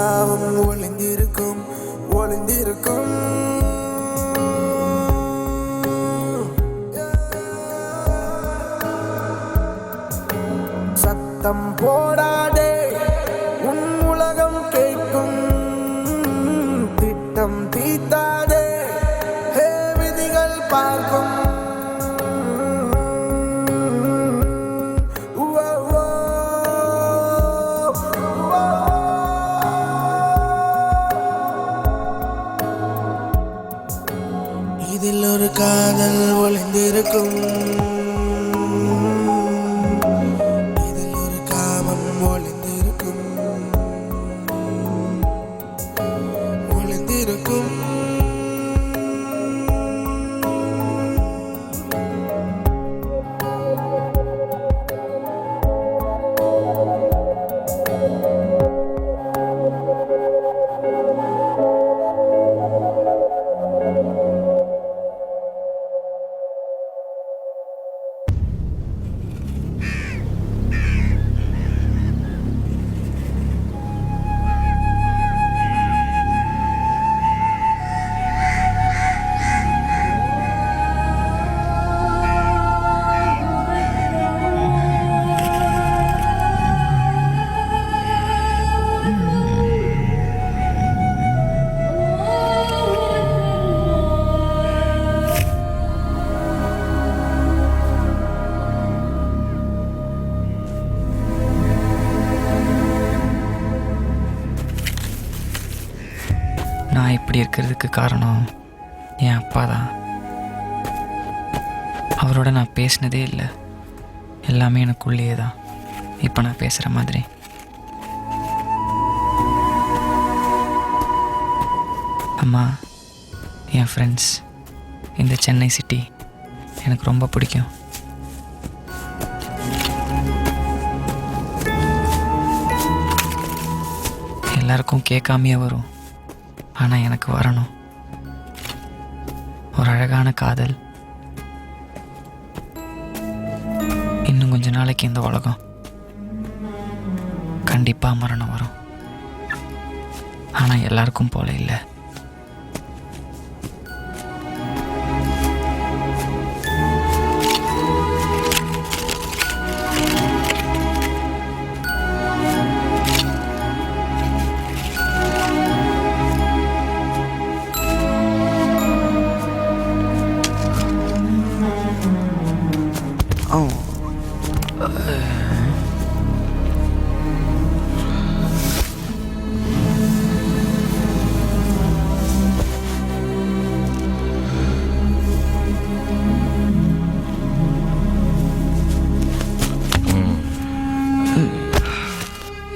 யாவும் ஒளிந்திருக்கும் ஒளிந்திருக்கும். சத்தம் போடாதே உன் உலகம் கேட்கும். திட்டம் தீட்டாதே விதிகள் பார்க்கும். இதில் ஒரு காதல் ஒளிந்திருக்கும். இதில் ஒரு காமம் ஒளிந்திருக்கும் ஒளிந்திருக்கும். நான் இப்படி இருக்கிறதுக்கு காரணம் என் அப்பா தான். அவரோட நான் பேசினதே இல்லை. எல்லாமே எனக்குள்ளேயே தான். இப்போ நான் பேசுகிற மாதிரி. அம்மா, என் ஃப்ரெண்ட்ஸ், இந்த சென்னை சிட்டி எனக்கு ரொம்ப பிடிக்கும். எல்லாருக்கும் கேட்காமையே வரும், ஆனால் எனக்கு வரணும். ஒரு அழகான காதல். இன்னும் கொஞ்ச நாளைக்கு இந்த உலகம் கண்டிப்பாக மரணம் வரும். ஆனால் எல்லாருக்கும் போல இல்லை.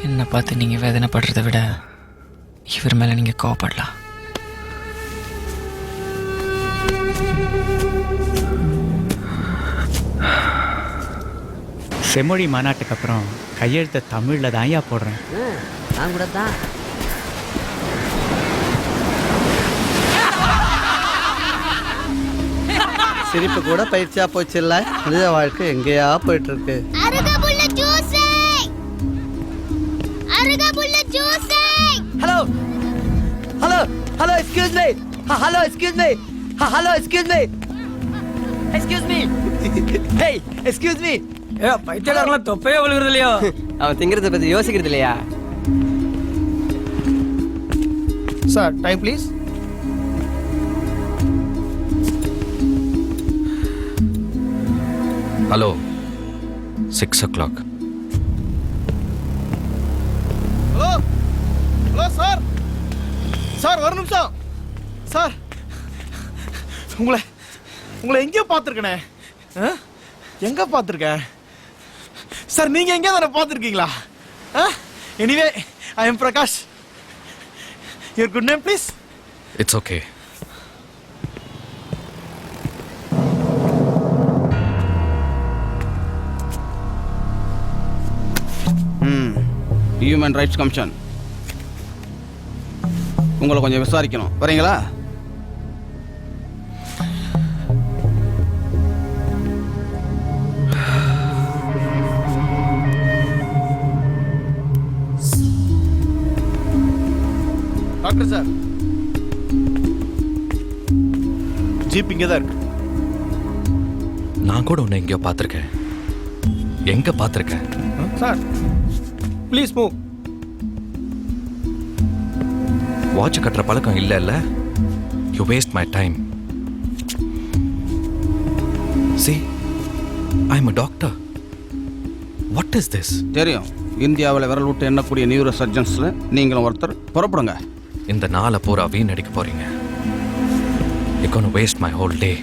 என்னை பார்த்து நீங்கள் வேதனைப்படுறதை விட இவர் மேலே நீங்கள் கோவப்படலாம். செம்மொழி மாநாட்டுக்கு அப்புறம் கையெழுத்தை தமிழில் தான் ஐயா போடுறேன். நான் கூட தான். சிரிப்பு கூட பயிற்சியா போச்சு இல்ல. மனித வாழ்க்கை எங்கேயா போயிட்டு இருக்கு. Hello hello hello excuse me. Hello excuse me. Hello excuse me. Excuse me. Hey excuse me. பைத்தியக்காரங்களாம் தொப்பையே விழுகிறது இல்லையோ. அவன் திங்கிறத பத்தி யோசிக்கிறது இல்லையா? Sir time please. Hello, 6 o'clock. Hello hello sir. Sir ஒரு நிமிஷம். சார் உங்களை எங்கேயோ பார்த்துருக்கனே. எங்க பார்த்துருக்கேன் சார்? நீங்க எங்கே தானே பார்த்துருக்கீங்களா? Anyway I am Prakash. Your good name please. It's okay. Human rights commission உங்களை கொஞ்சம் விசாரிக்கணும். வரீங்களா? டாக்டர் சார், ஜீப் இங்கே தான் இருக்கு. நான் கூட உன்னை எங்கேயோ பார்த்துருக்கேன். எங்க பார்த்துருக்கேன்? Sir please move. வாட்ச் கட்டுற பழக்கம் இல்ல. You waste my time. See, I'm a doctor. What is this? தெரியும், இந்தியாவில் விரல் விட்டு எண்ணக்கூடிய நியூரோ சர்ஜன்ஸில் நீங்களும் ஒருத்தர். புறப்படுங்க. இந்த நாளை பூரா வீணடிக்க போறீங்க. You're gonna waste my whole day.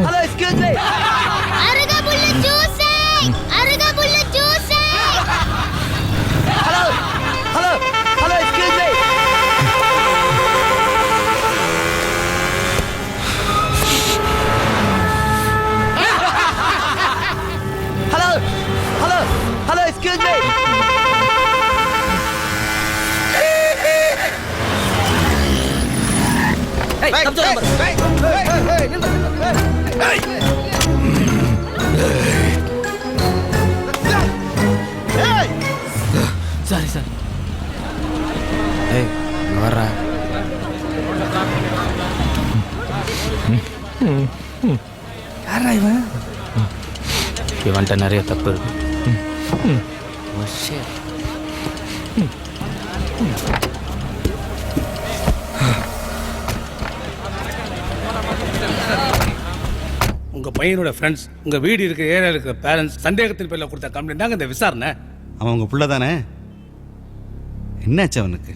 Hello, excuse me. அருகம்புல்லு ஜூஸ், அருகம்புல்லு juice. Hello, excuse me. Hello, excuse me. Hey, come to sorry sir. ஏய், வர்றா. யாரா இவன்? இவன்ட்ட நிறைய தப்பு இருக்கு. உங்கள் பையனோட ஃப்ரெண்ட்ஸ் உங்கள் வீடு இருக்கிற ஏரியாவில் இருக்கிற பேரண்ட்ஸ் சந்தேகத்தின் பேரில் கொடுத்த கம்ப்ளைண்ட் தாங்க இந்த விசாரணை. அவன் உங்கள் பிள்ளை தானே? என்னாச்சு அவனுக்கு?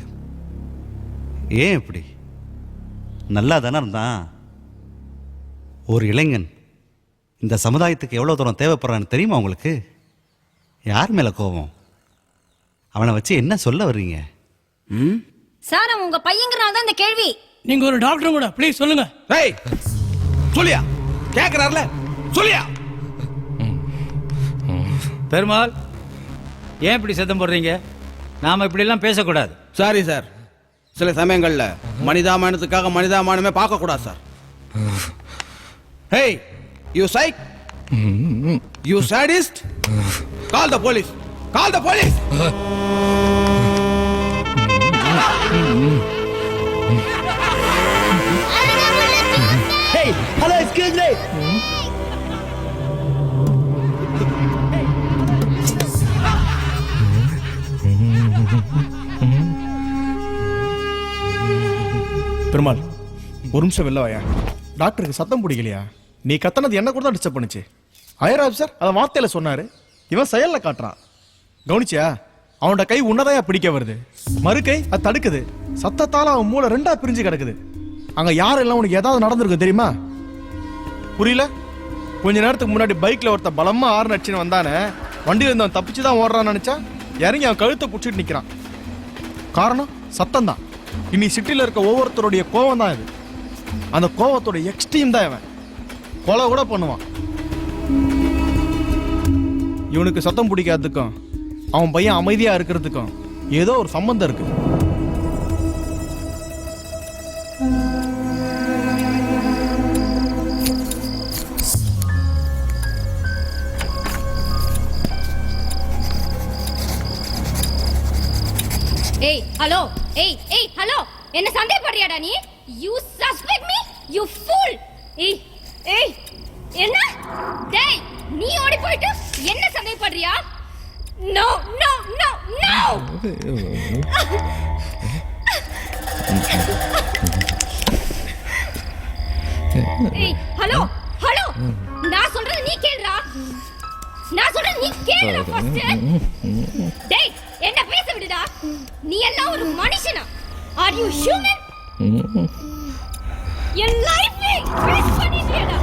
ஏன் இப்படி? நல்லா தானே இருந்தான். ஒரு இளைஞன் இந்த சமுதாயத்துக்கு எவ்வளோ தூரம் தேவைப்படுறான்னு தெரியுமா உங்களுக்கு? யார் மேலே கோபம்? அவனை வச்சு என்ன சொல்ல வர்றீங்க? சார், அவன் உங்க பையங்கிறனால தான் இந்த கேள்வி. நீங்க ஒரு டாக்டர் கூட ப்ளீஸ் சொல்லுங்க. ஏய், சொல்லியா? கேட்குறாருல, சொல்லியா? பெருமாள், ஏன் இப்படி சத்தம் போடுறீங்க? நாம் இப்படிலாம் பேசக்கூடாது. சாரி சார், சில சமயங்களில் மனிதாமானத்துக்காக மனிதாமானமே பார்க்கக்கூடாது sir. Hey, you psych, you sadist, call the police, call the police. Hey, hello, excuse me. Perumal, ஒரு நிமிஷம் வெளில வாயா. டாக்டருக்கு சத்தம் பிடிக்கலையா? நீ கத்தனது என்ன கூட தான் டிஸ்டர்ப் பண்ணுச்சு. ஹையர் ஆஃபீஸர் அதை வார்த்தையில சொன்னாரு, இவன் செயல்ல காட்டுறான். கவனிச்சியா? அவனோட கை உன்னதையா பிடிக்க வருது, மறு கை அது தடுக்குது. சத்தத்தால அவன் மூளை ரெண்டா பிரிஞ்சு கிடக்குது. அங்க யாரெல்லாம் உனக்கு ஏதாவது நடந்திருக்கு தெரியுமா? புரியல? கொஞ்ச நேரத்துக்கு முன்னாடி பைக்ல ஒருத்த பலமா ஆறு நடிச்சுன்னு வந்தானே, வண்டியில இருந்தவன் தப்பிச்சு தான் ஓடுறான்னு நினைச்சா இறங்கி அவன் கழுத்தை பிடிச்சிட்டு நிக்கிறான். காரணம் சத்தம் தான். இனி சிட்டில இருக்க ஒவ்வொருத்தருடைய கோவம் தான் இது. அந்த கோவத்தோட எக்ஸ்ட்ரீம் தான் இவன். கொலை கூட பண்ணுவான். இவனுக்கு சத்தம் பிடிக்காததுக்கும் அவன் பையன் அமைதியா இருக்கிறதுக்கும் ஏதோ ஒரு சம்பந்தம் இருக்கு. ஏய் ஹலோ, ஏய் ஹலோ, என்ன சந்தேகப்படுறியாடா நீ? You suspect me, you fool. ஏய் என்ன? டேய், நீ ஓடி போயிட்டு என்ன சந்தேகப்படுறியா? No no no no. ஏய் ஹலோ ஹலோ, நான் சொல்றது நீ கேளுடா. நான் சொல்றது நீ கேளுடா ஃபர்ஸ்ட். டேய், என்ன நீ எல்லாம் ஒரு மனுஷனா? Are you human? என் லைஃபே வேஸ்ட் பண்ணிட்டியடா.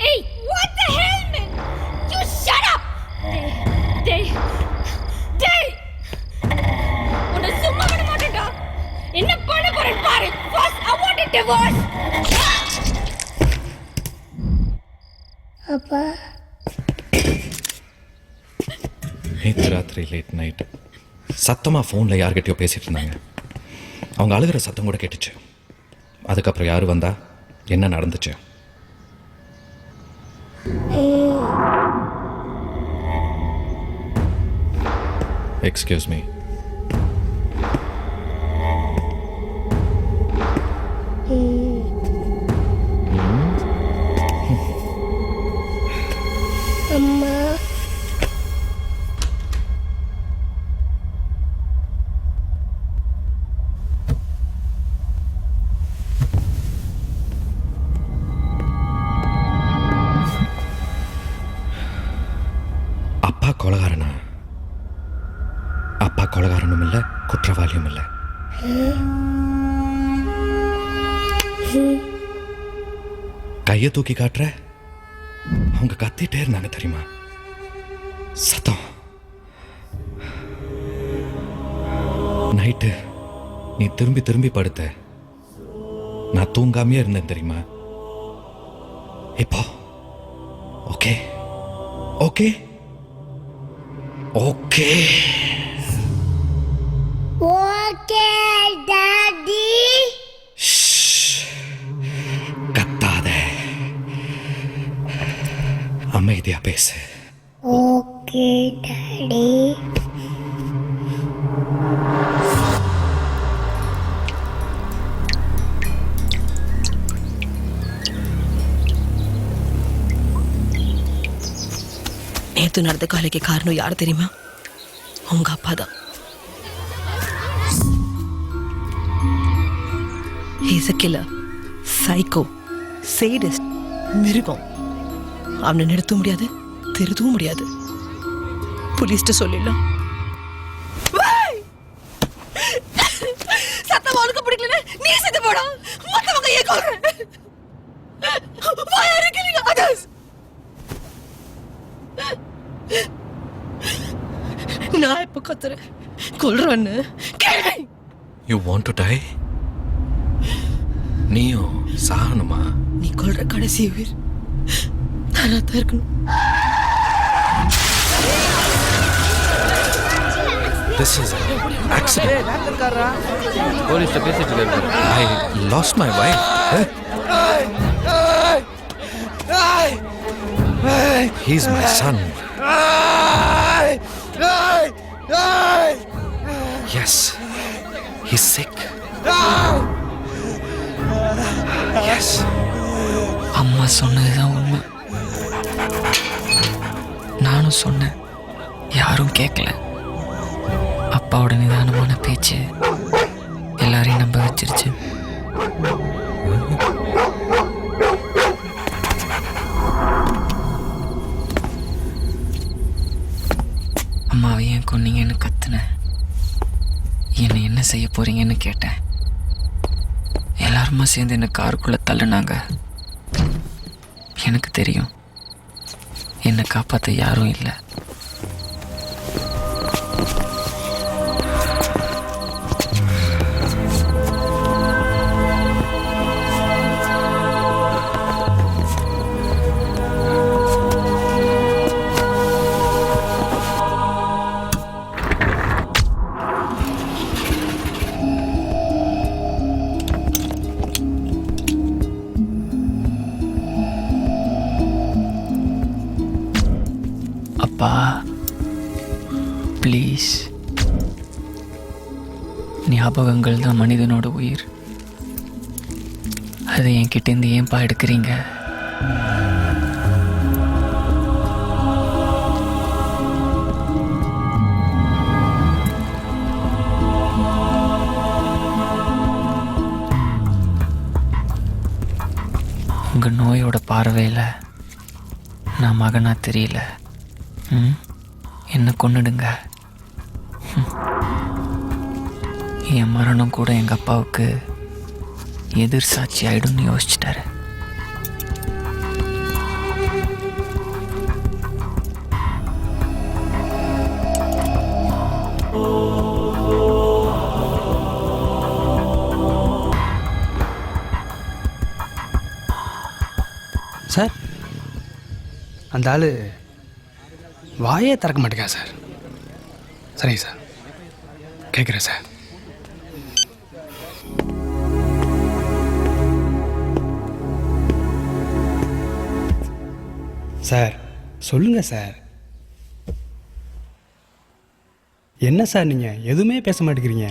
ஏய், what the hell man? You shut up. டேய். உன்னை சும்மா விட மாட்டேன்டா. என்ன பண்ண போறேன்னு பாரு. First I want a divorce. அப்பா நேற்று ராத்திரி லேட் நைட் சத்தமாக ஃபோனில் யார்கிட்டயோ பேசிகிட்டு இருந்தாங்க. அவங்க அழுகிற சத்தம் கூட கேட்டுச்சு. அதுக்கப்புறம் யார் வந்தா, என்ன நடந்துச்சு? Excuse me. அம்மா அப்பா கொலகாரனா? அப்பா கொலகாரனும் இல்லை, குற்றவாளியும் இல்லை. கையை தூக்கி காட்டுற. அவங்க கத்திட்டே இருந்தாங்க தெரியுமா? சத்தம். நைட்டு நீ திரும்பி திரும்பி படுத்த. நான் தூங்காமையே இருந்தேன் தெரியுமா? இப்போ okay okay okay okay daddy. கத்தாத, அமைதியா பேசு. Okay daddy. நேத்து நடந்த காலைக்கு காரணம் யார் தெரியுமா? உங்க அப்பா தான். He's a killer, psycho, sadist, மிருகம். அவனை நிறுத்த முடியாது, திருத்தவும் முடியாது. போலீஸ்ட்ட சொல்லிடலாம். சத்தம் உனக்கு பிடிக்கல, நீ செத்து போடா. மத்தவங்க ஏன் கொல்ற? Why are you killing others? நான் இப்ப கத்துறேன், கொல்றேன்னு கேள்வி. You want to die? நீயும் சாகணுமா? நீ கொல்ற கடைசி உயிர் நானா தான் இருக்கணும். This is an accident. போலீஸ்ட்ட பேசிட்டு இருக்காரு. I lost my wife. He's my son. Yes, he's sick. Yes. அம்மா சொன்னதுதான் உண்மை. நானும் சொன்னேன், யாரும் கேட்கல. அப்பாவோட நிதானமான பேச்சு எல்லாரையும் நம்ப வச்சிருச்சு. அம்மாவை ஏன் கொன்னீங்கன்னு கத்துனேன். என்னை என்ன செய்ய போறீங்கன்னு கேட்டேன். எல்லாருமா சேர்ந்து என்னை காருக்குள்ள தள்ளுனாங்க. எனக்கு தெரியும், என்னை காப்பாற்ற யாரும் இல்லை. அப்பா ப்ளீஸ், ஞாபகங்கள் தான் மனிதனோட உயிர். அதை என்கிட்டேருந்து ஏன்பா எடுக்கிறீங்க? உங்கள் நோயோட பார்வையில் நான் மகனா தெரியல. என்ன கொன்னுடுங்க. என் மரணம் கூட எங்கள் அப்பாவுக்கு எதிர் சாட்சி ஆயிடும்னு யோசிச்சிட்டாரு. சார், அந்த ஆள் வாயே திறக்க மாட்டேங்க சார். சரிங்க சார், கேட்குறேன் சார். சார் சொல்லுங்க சார். என்ன சார் நீங்கள் எதுவுமே பேச மாட்டேங்கிறீங்க?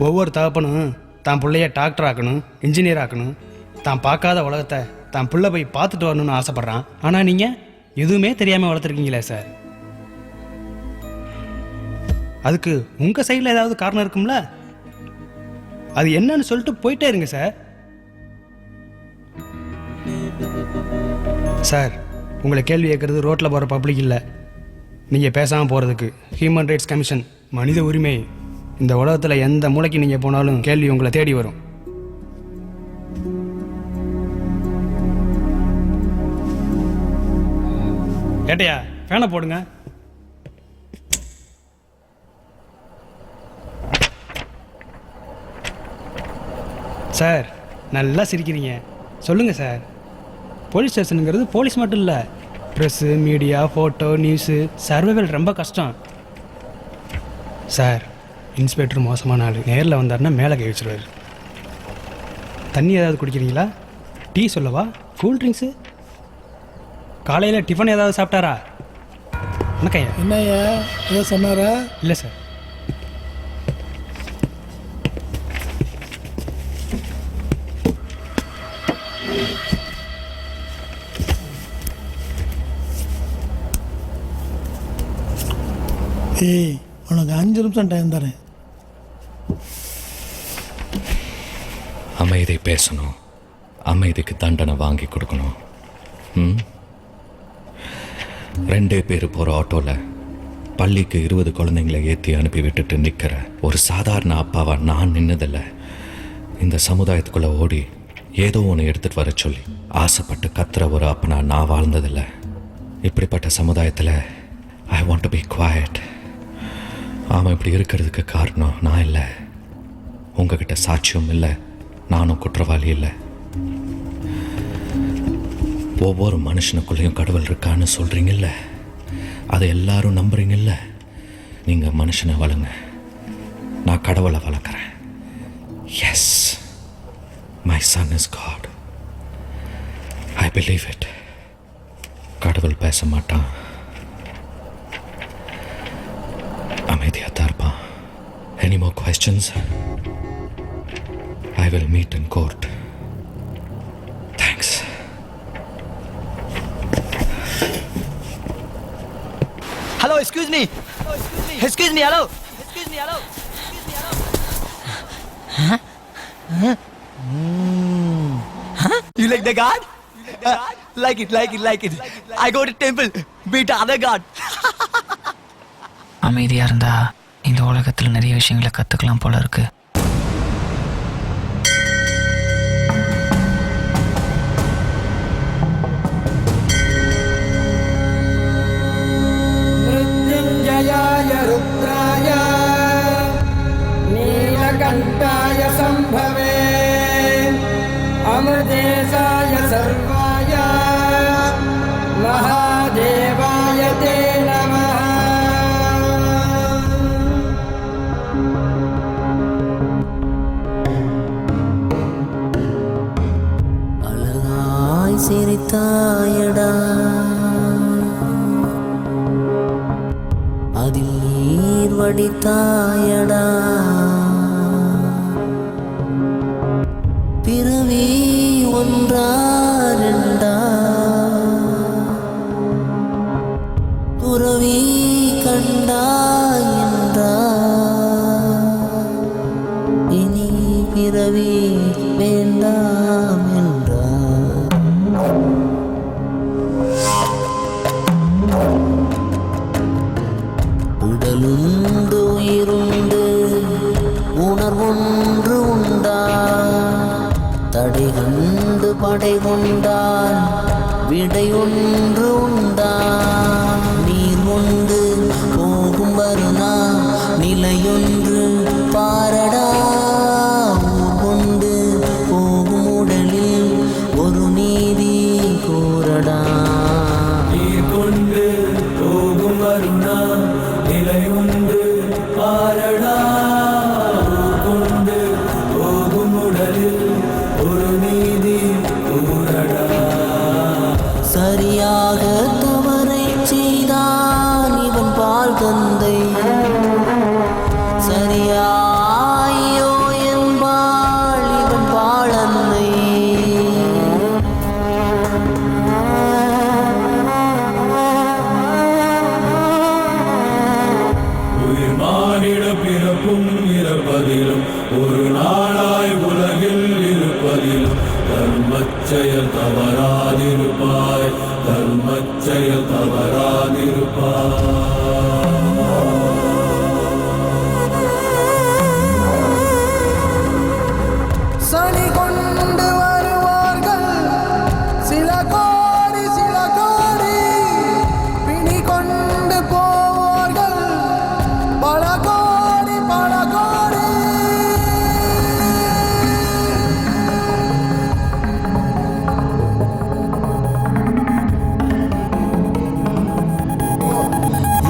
ஒவ்வொரு தகப்பனும் தான் பிள்ளைய டாக்டர் ஆக்கணும், இன்ஜினியர் ஆக்கணும், தான் பார்க்காத உலகத்தை தான் பிள்ளை போய் பார்த்துட்டு வரணும்னு ஆசைப்பட்றான். ஆனால் நீங்கள் எதுவுமே தெரியாமல் வளர்த்துருக்கீங்களே சார். அதுக்கு உங்கள் சைடில் ஏதாவது காரணம் இருக்கும்ல? அது என்னன்னு சொல்லிட்டு போயிட்டே இருங்க சார். சார், உங்களை கேள்வி கேட்குறது ரோட்டில் போகிற பப்ளிக் இல்லை, நீங்கள் பேசாமல் போகிறதுக்கு. ஹியூமன் ரைட்ஸ் கமிஷன், மனித உரிமை. இந்த உலகத்தில் எந்த மூளைக்கு நீங்கள் போனாலும் கேள்வி உங்களை தேடி வரும். ஏட்டையா, ஃபேனை போடுங்க. சார், நல்லா சிரிக்கிறீங்க. சொல்லுங்கள் சார். போலீஸ் ஸ்டேஷனுங்கிறது போலீஸ் மட்டும் இல்லை, press, media, photo, news, survival ரொம்ப கஷ்டம். சார், இன்ஸ்பெக்டர் மோசமான ஆள். நேரில் வந்தாருன்னா மேலே கை வச்சுருவார். தண்ணி ஏதாவது குடிக்கிறீங்களா? டீ சொல்லவா? Cool drinks? காலையில் டிஃபன் ஏதாவது சாப்பிட்டாரா? வணக்கம். என்னய்யா ஏதோ சொன்னாரா? இல்லை சார். ஏய், உனக்கு 5 நிமிஷம் டைம் தரேன். அமைதி பேசணும், அமைதிக்கு தண்டனை வாங்கி கொடுக்கணும். 2 பேர் போகிற ஆட்டோவில் பள்ளிக்கு 20 குழந்தைங்களை ஏற்றி அனுப்பி விட்டுட்டு நிற்கிற ஒரு சாதாரண அப்பாவா நான் நின்னதில்லை. இந்த சமுதாயத்துக்குள்ளே ஓடி ஏதோ ஒன்று எடுத்துகிட்டு வர சொல்லி ஆசைப்பட்டு கத்துற ஒரு அப்பனா நான் வாழ்ந்ததில்லை. இப்படிப்பட்ட சமுதாயத்தில் I want to be quiet. அவன் இப்படி இருக்கிறதுக்கு காரணம் நான் இல்லை, உங்ககிட்ட சாட்சியம் இல்லை, நானும் குற்றவாளி இல்லை. ஒவ்வொரு மனுஷனுக்குள்ளேயும் கடவுள் இருக்கான்னு சொல்கிறீங்கல்ல, அதை எல்லாரும் நம்புறீங்கல்ல. நீங்கள் மனுஷனை வளங்க, நான் கடவுளை வளர்க்குறேன். Yes, my son is God. I believe it. கடவுள் பேச மாட்டான், அமைதியாக தான் இருப்பான். Any more questions? I will meet in court. Thanks. Hello, excuse me. Excuse me, hello. Excuse me, hello. You like the god? Like it. I go to temple, beat other god. அமைதியாக இருந்தால் இந்த உலகத்தில் நிறைய விஷயங்களை கற்றுக்கலாம் போல இருக்கு. மிருத்யுஞ்சயாய ருத்ராய நீலகண்டாய சம்பவே அமிர்தேசாய சர்வாய மகாதேவாய தே நமः. அழகாய் சிரித்தாயடா, அதில் நீர் வடித்தாயடா. பிறவி ஒன்றா ரெண்டா, துறவி கண்டாய் என்றா, இனி பிறவி வேண்டாம் என்றா. படை கொண்டான் விடை ஒன்று உண்டான். நீர் கொண்டு போகும் வருணா நிலையொன்று பாரடா. ஊர் கொண்டு போகும் உடலில் ஒரு நீதி கூறடா. நீர் கொண்டு போகும் வருணா நிலை ஒன்று பாரடா. கொண்டு போகும் உடலில் ஒரு நீதி கூறடா. சரியாக தவறை செய்தான் இவன் பால் தந்தை. சரியாயோ என்பாள் இவன் பாழன்னை. உயிர் மானிட பிறப்பும் இறப்பதிலும் ஒரு நாளாய் உலகில் இருப்பதிலும் தர்மச்செயல் தவறாதிருப்பாய். தர்மச்செயல் தவறாதிருப்பாய். சனி கொண்டு வருவார்கள் சில கோடி சில கோடி. பிணி கொண்டு போவார்கள் பல கோடி பல கோடி.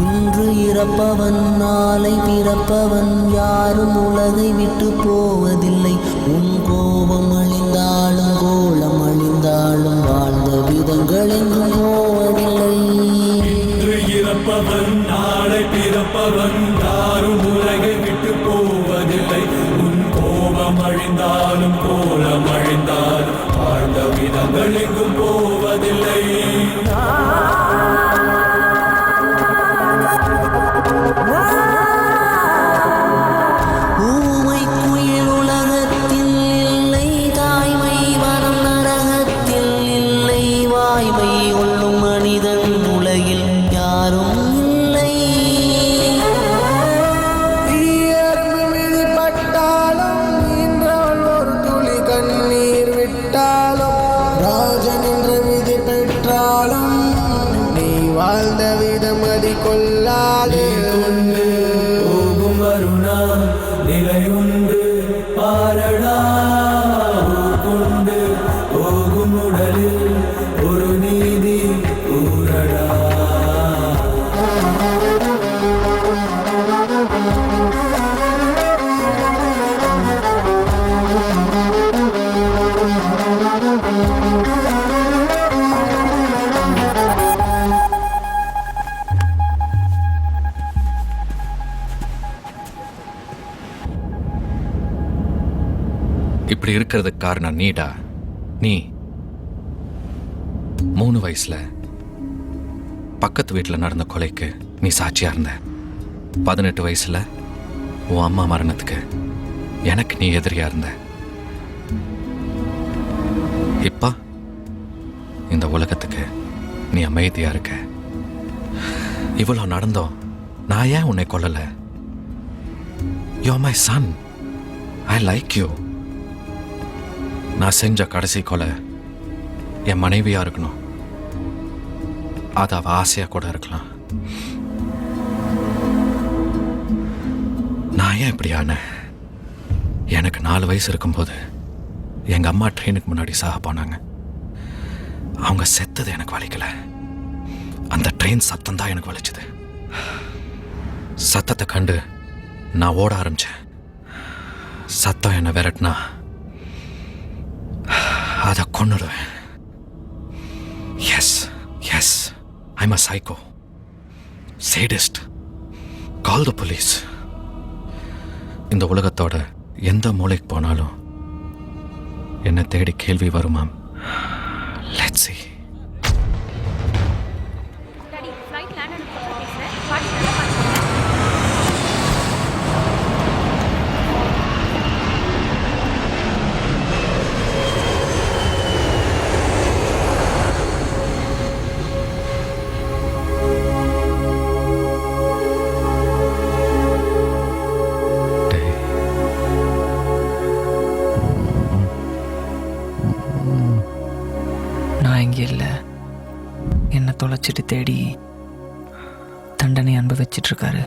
இன்று இறப்பவன் நாளை பிறப்பவன் யாரும் உலகை விட்டு போவதில்லை. உன் கோபம் அழிந்தாலும் கோலம் அழிந்தாலும் வாழ்ந்த விதங்கள் எங்கும் போவதில்லை. இன்று இறப்பவன் நாளை பிறப்பவன் யாரும் உலகை விட்டு போவதில்லை. உன் கோபம் அழிந்தாலும் கோலம் அழிந்தாலும் வாழ்ந்த விதங்கள் எங்கும் போவதில்லை. ஊமை குயில் உலகத்தில் இல்லை. தாய்மை வனம் நரகத்தில் இல்லை. வாய்மை கொள்ளும் மனிதன் உலகில் யாரும் இல்லை. எறும்பு மிதிப்பட்டாலும் ஈன்றவள் ஒரு துளி கண்ணீர் விட்டாலும் ராஜன் என்று விதி பெற்றாலும் நீ வாழ்ந்த விதம் அடி கொள்ளாதே. கொண்டு போகும் வருணா நிலை உண்டு பாரடா. கொண்டு போகும் உடலில் ஒரு நீதி கூறடா. இப்படி இருக்கிறதுக்கு காரணம் நீடா. நீ 3 வயசுல பக்கத்து வீட்டில் நடந்த கொலைக்கு நீ சாட்சியா இருந்த. 18 வயசுல உன் அம்மா மரணத்துக்கு எனக்கு நீ எதிரியா இருந்த. இப்ப இந்த உலகத்துக்கு நீ அமைதியா இருக்க. இவ்வளோ நடந்தோம் நான் ஏன் உன்னை கொல்லல? You're my son. I like you. நான் செஞ்ச கடைசி கொலை என் மனைவியா இருக்கணும். அது அவ ஆசையா கூட இருக்கலாம். நான் ஏன் இப்படி ஆனேன்? எனக்கு 4 வயசு இருக்கும்போது எங்க அம்மா ட்ரெயினுக்கு முன்னாடி சாக போனாங்க. அவங்க செத்தது எனக்கு வலிக்கல. அந்த ட்ரெயின் சத்தம் தான் எனக்கு வலிச்சது. சத்தத்தை கண்டு நான் ஓட ஆரம்பிச்சேன். சத்தம் என்னை விரட்டினா அதை கொன்னுடுவேன். Yes yes I'm a psycho sadist. Call the police. இந்த உலகத்தோட எந்த மூலைக்கு போனாலும் என்னை தேடி கேள்வி வருமாம். Let's see. தண்டனை அனுபவிச்சிட்டு இருக்காரு.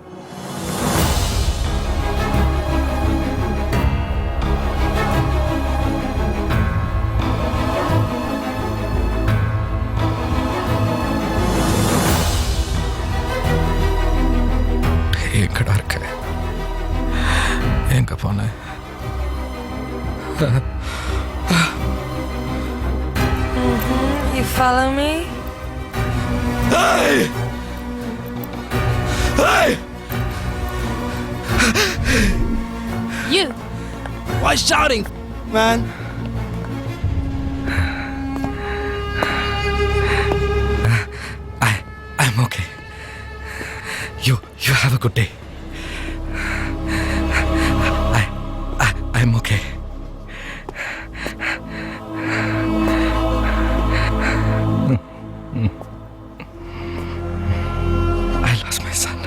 எங்கடா இருக்க? எங்க போன? You follow me? Hey! Hey! You. Why shouting, man? I'm okay. You have a good day. I'm okay. I lost my son.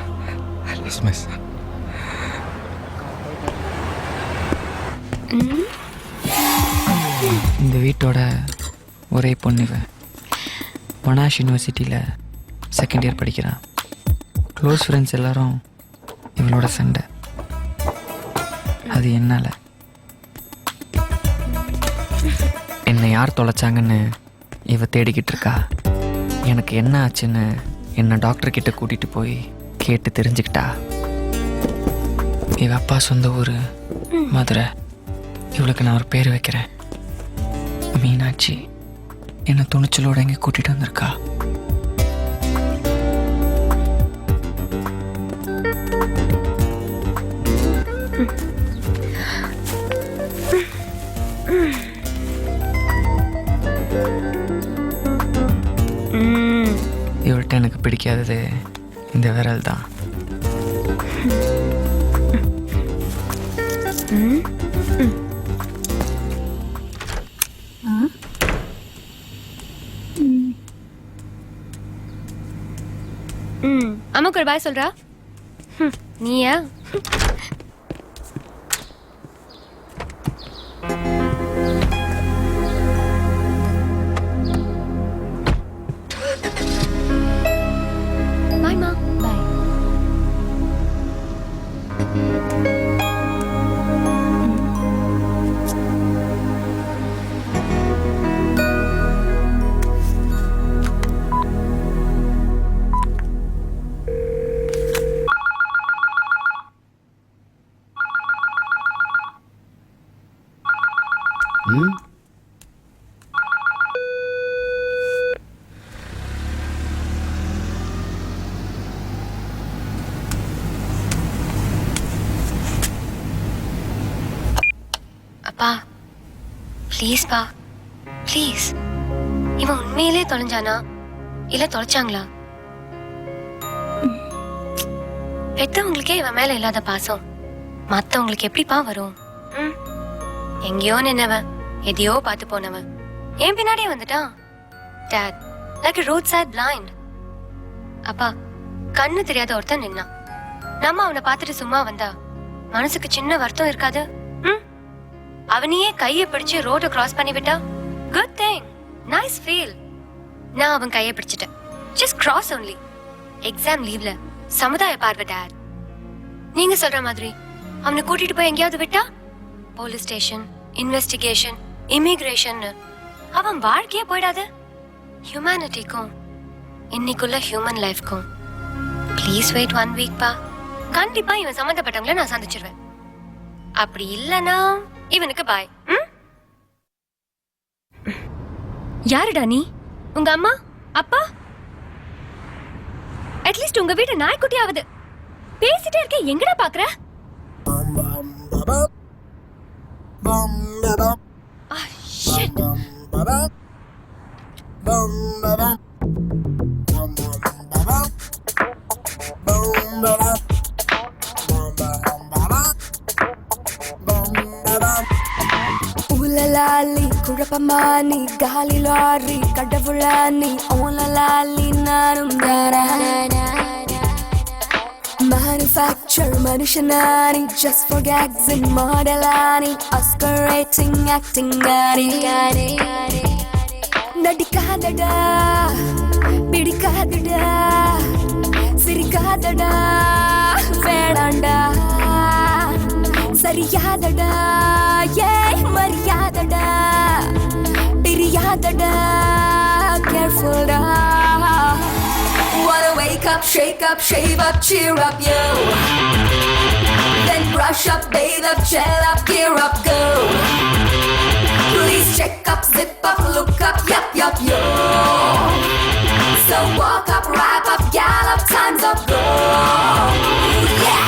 இந்த வீட்டோட ஒரே பொண்ணு இவ. மொனாஷ் யூனிவர்சிட்டியில் செகண்ட் இயர் படிக்கிறான். க்ளோஸ் ஃப்ரெண்ட்ஸ் எல்லாரும் இவளோட சண்டை. அது என்னால். என்னை யார் தொலைச்சாங்கன்னு இவ தேடிக்கிட்டு இருக்கா. எனக்கு என்ன ஆச்சுன்னு என்னை டாக்டர்கிட்ட கூட்டிகிட்டு போய் கேட்டு தெரிஞ்சுக்கிட்டா. இவ அப்பா சொந்த ஊர் மதுரை. இவளுக்கு நான் ஒரு பேர் வைக்கிறேன், மீனாட்சி. என்னை துணிச்சலோட இங்கே கூட்டிகிட்டு வந்திருக்கா. இவள்கிட்ட எனக்கு பிடிக்காதது இந்த விரல் தான். அம்மாக்கு ஒரு பாய் சொல்றா. நீயா? பாய்மா. பாய். அப்பா ப்ளீஸ் பா, ப்ளீஸ். இவன் உண்மையிலே தொலைஞ்சானா இல்ல தொலைச்சாங்களா? பெத்தவங்களுக்கே இவன் மேல இல்லாத பாசம் மத்தவங்களுக்கு எப்படிப்பா வரும்? எங்கேயோ நின்னவன், எதையோ பார்த்து போனவன் என் பின்னாடியே வந்துட்டான். Dad, like a roadside blind. அப்பா, கண்ணு தெரியாத ஒருத்தன் நின்னான். நம்ம அவனை பார்த்துட்டு சும்மா வந்தா மனசுக்கு சின்ன வருத்தம் இருக்காது? அவனையே கையை பிடிச்சு ரோட கிராஸ் பண்ணி விட்டா குட் திங், நைஸ் ஃபீல். நான் அவன் கையை பிடிச்சிட்டேன். Just cross only. எக்ஸாம் லீவ்ல சமுதாய பார்வை டாட். நீங்க சொல்ற மாதிரி அவனை கூட்டிட்டு போய் எங்கேயாவது விட்டா போலீஸ் ஸ்டேஷன், இன்வெஸ்டிகேஷன், இமிகிரேஷன், அவன் வாழ்க்கையே போயிடாது. ஹியூமனிட்டிக்கும் இன்னைக்குள்ள ஹியூமன் லைஃப்க்கும் ப்ளீஸ் வெயிட் 1 வீக் பா. கண்டிப்பா இவன் சம்பந்தப்பட்டவங்கள நான் சந்திச்சிருவேன். அப்படி இல்லனா இவனுக்கு பாய். யாருடா நீ? உங்க அம்மா அப்பா? அட்லீஸ்ட் உங்க வீட்டு நாய்க்குட்டியாவது. பேசிட்டே இருக்க, எங்கடா பாக்குற? உலலாலி குழப்பமானி காலி லாரி கடவுளானி ஓலலாலி நானும் தானா manufacture மனுஷனானி just for gags and modelani oscarating acting gani நடிக்காதடா பிடிக்காதடா சிரிக்காத சரியாதடா வேணாண்டா சரியாதடா ஏய் மரியாதடா பிரியாதடா careful da. Wanna wake up, shake up, shave up, cheer up, yo. Then brush up, bathe up, gel up, gear up, go. Please check up, zip up, look up, yup, yo. So walk up, wrap up, gallop, time's up, go. Yeah.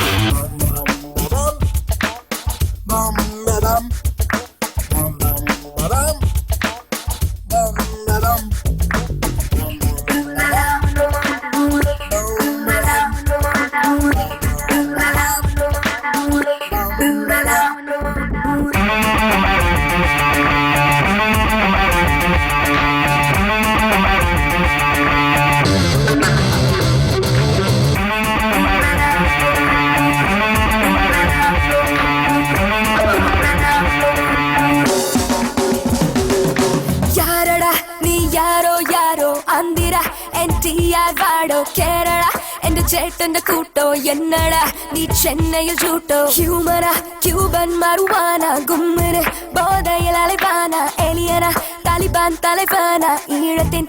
Kerala എന്റെ ചേട്ടന്റെ കൂട്ടോ എന്നടാ നീ ചെന്നൈയിൽ ചൂട്ടോ ഹ്യൂമന Cuban മറുവാന ഗുമ്മന് ബോധയിൽ അലവാന എലിയന Taliban തലവാന ഈഴത്തിൻ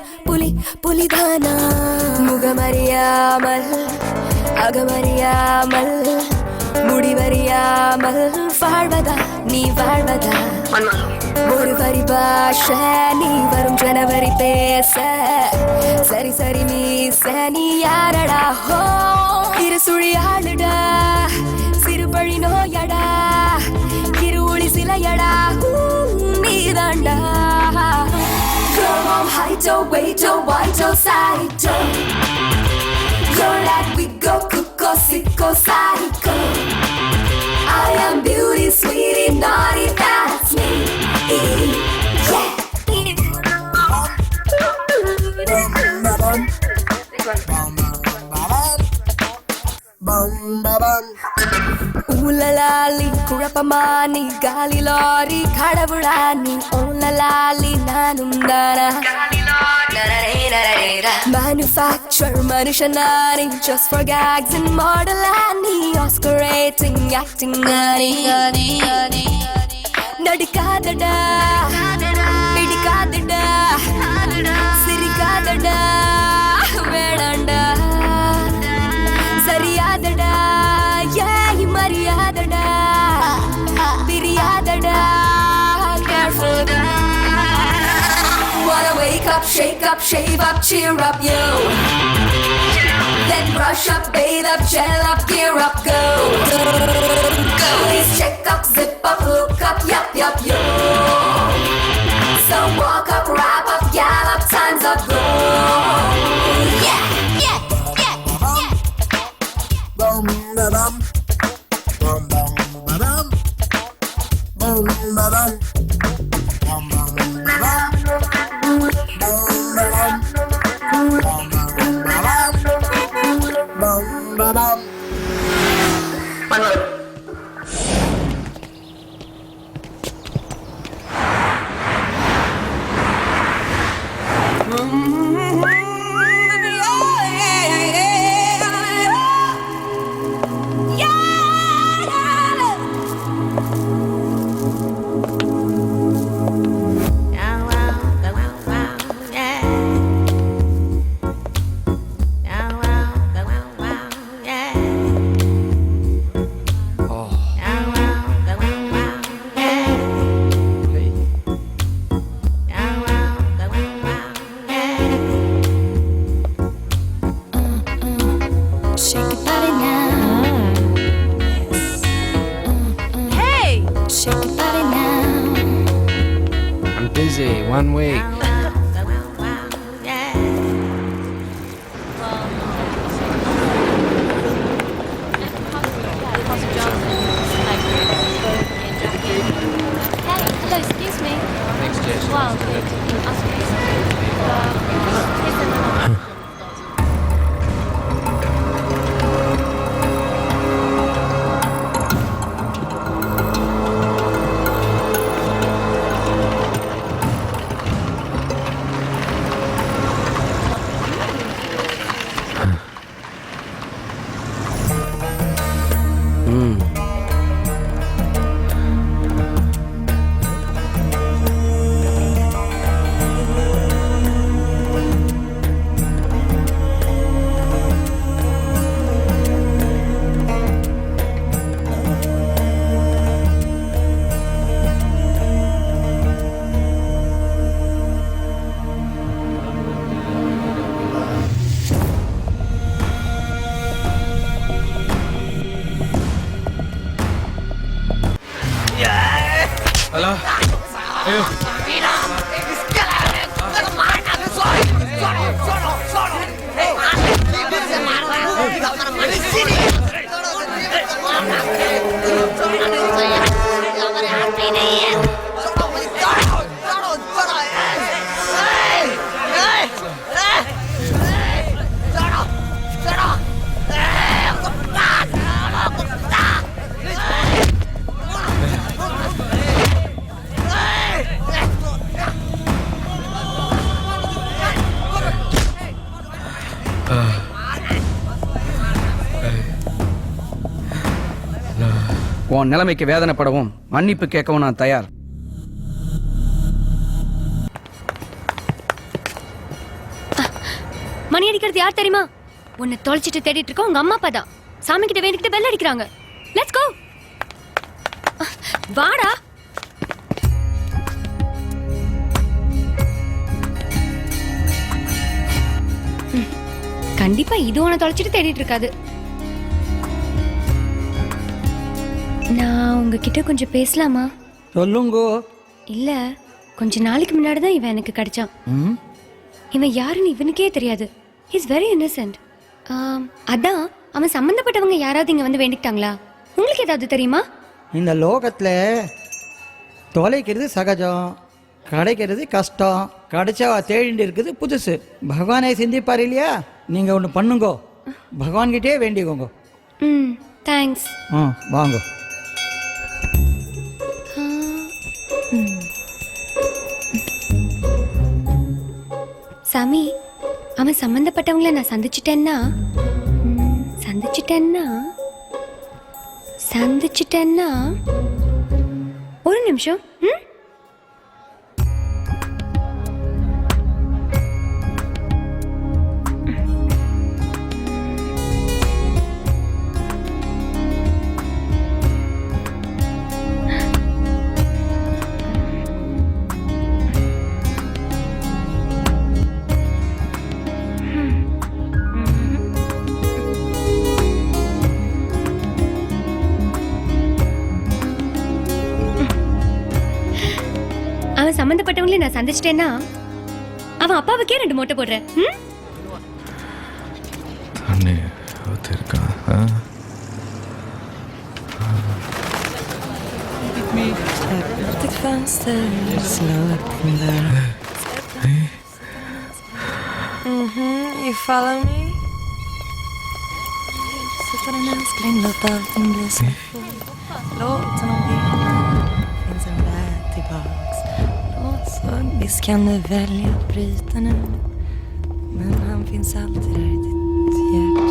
പുലിധാന മുഖമറിയാമൽ അകമറിയാമൽ முடிவறியாமல் வாழ்வதா நீ வாழ்வதா ஒரு வரி பாஷ நீ வரும் ஜனவரி பேச சரி சரி மீச நீ யாரடா ஹோ இரு சுழியாளுடா சிறுபழி நோயடா இரு ஒளி சிலையடா நீதாண்டா Come on, high-toe, way-toe, wide-toe, side-toe You're like we go, cuckoo, sicko, psycho I am beauty, sweetie, naughty, that's me Yeah Oolalali, kurapamani, gali lorry, kadavulani Oolalali, nanundana Manufacture, manushanani Just for gags and modelani Oscar rating, acting ani Nadikadada Pidikadada Sirikadada Vedanda Sariyadada Yay mariyadada Piriyadada Careful da Wanna wake up, shake up, shave up, cheer up, yo Then brush up, bathe up, gel up, gear up, go Please check up, zip up, look up, yup, yo So walk up, wrap up, gallop, time's up, go Yeah One week. Hello, excuse me. Thanks, Jess. Wow. Hello ஐயோ உன் நிலைமைக்கு வேதனைப்படவும் மன்னிப்பு கேட்கவும் நான் தயார். மணி அடிக்கிறது யார் தெரியுமா? உன்னை தொலைச்சிட்டு தேடிட்டு இருக்க உங்க அம்மா அப்பா தான். சாமி கிட்ட வேண்டிக்கிட்டு பெல் அடிக்கிறாங்க. Let's go. வாடா. கண்டிப்பா இது உன்னை தொலைச்சிட்டு தேடிட்டு இருக்காது. நான் உங்ககிட்ட கொஞ்சம் பேசலாமா? சொல்லுங்கோ. இல்ல, கொஞ்ச நாளைக்கு முன்னாடி தான் இவன் எனக்கு கிடைச்சான். இவன் யாருன்னு இவனுக்கே தெரியாது. Is very Innocent. அதான் அவன் சம்பந்தப்பட்டவங்க யாராவது இங்க வந்து வேண்டிக்கிட்டாங்களா? உங்களுக்கு ஏதாவது தெரியுமா? இந்த லோகத்தில் தொலைக்கிறது சகஜம், கிடைக்கிறது கஷ்டம். கிடைச்சா தேடிட்டு இருக்குது புதுசு. பகவானை சிந்திப்பார் இல்லையா? நீங்கள் ஒன்று பண்ணுங்கோ, பகவான்கிட்டே வேண்டிக்கோங்க. தேங்க்ஸ். வாங்க. சாமி, அவன் சம்பந்தப்பட்டவங்கள நான் சந்திச்சிட்டேன்னா ஒரு நிமிஷம். அவன் சம்பந்தப்பட்டவங்களே நான் சந்திச்சிட்டேன்னா அவன் அப்பாவுக்கே 2 மொட்டை போடுறேன். You follow me? Så tar den ens glömd att allting blir så fint. Låt honom veta, finns en väg tillbaks. Låt så, visst kan du välja att bryta nu, men han finns alltid där i ditt hjärta.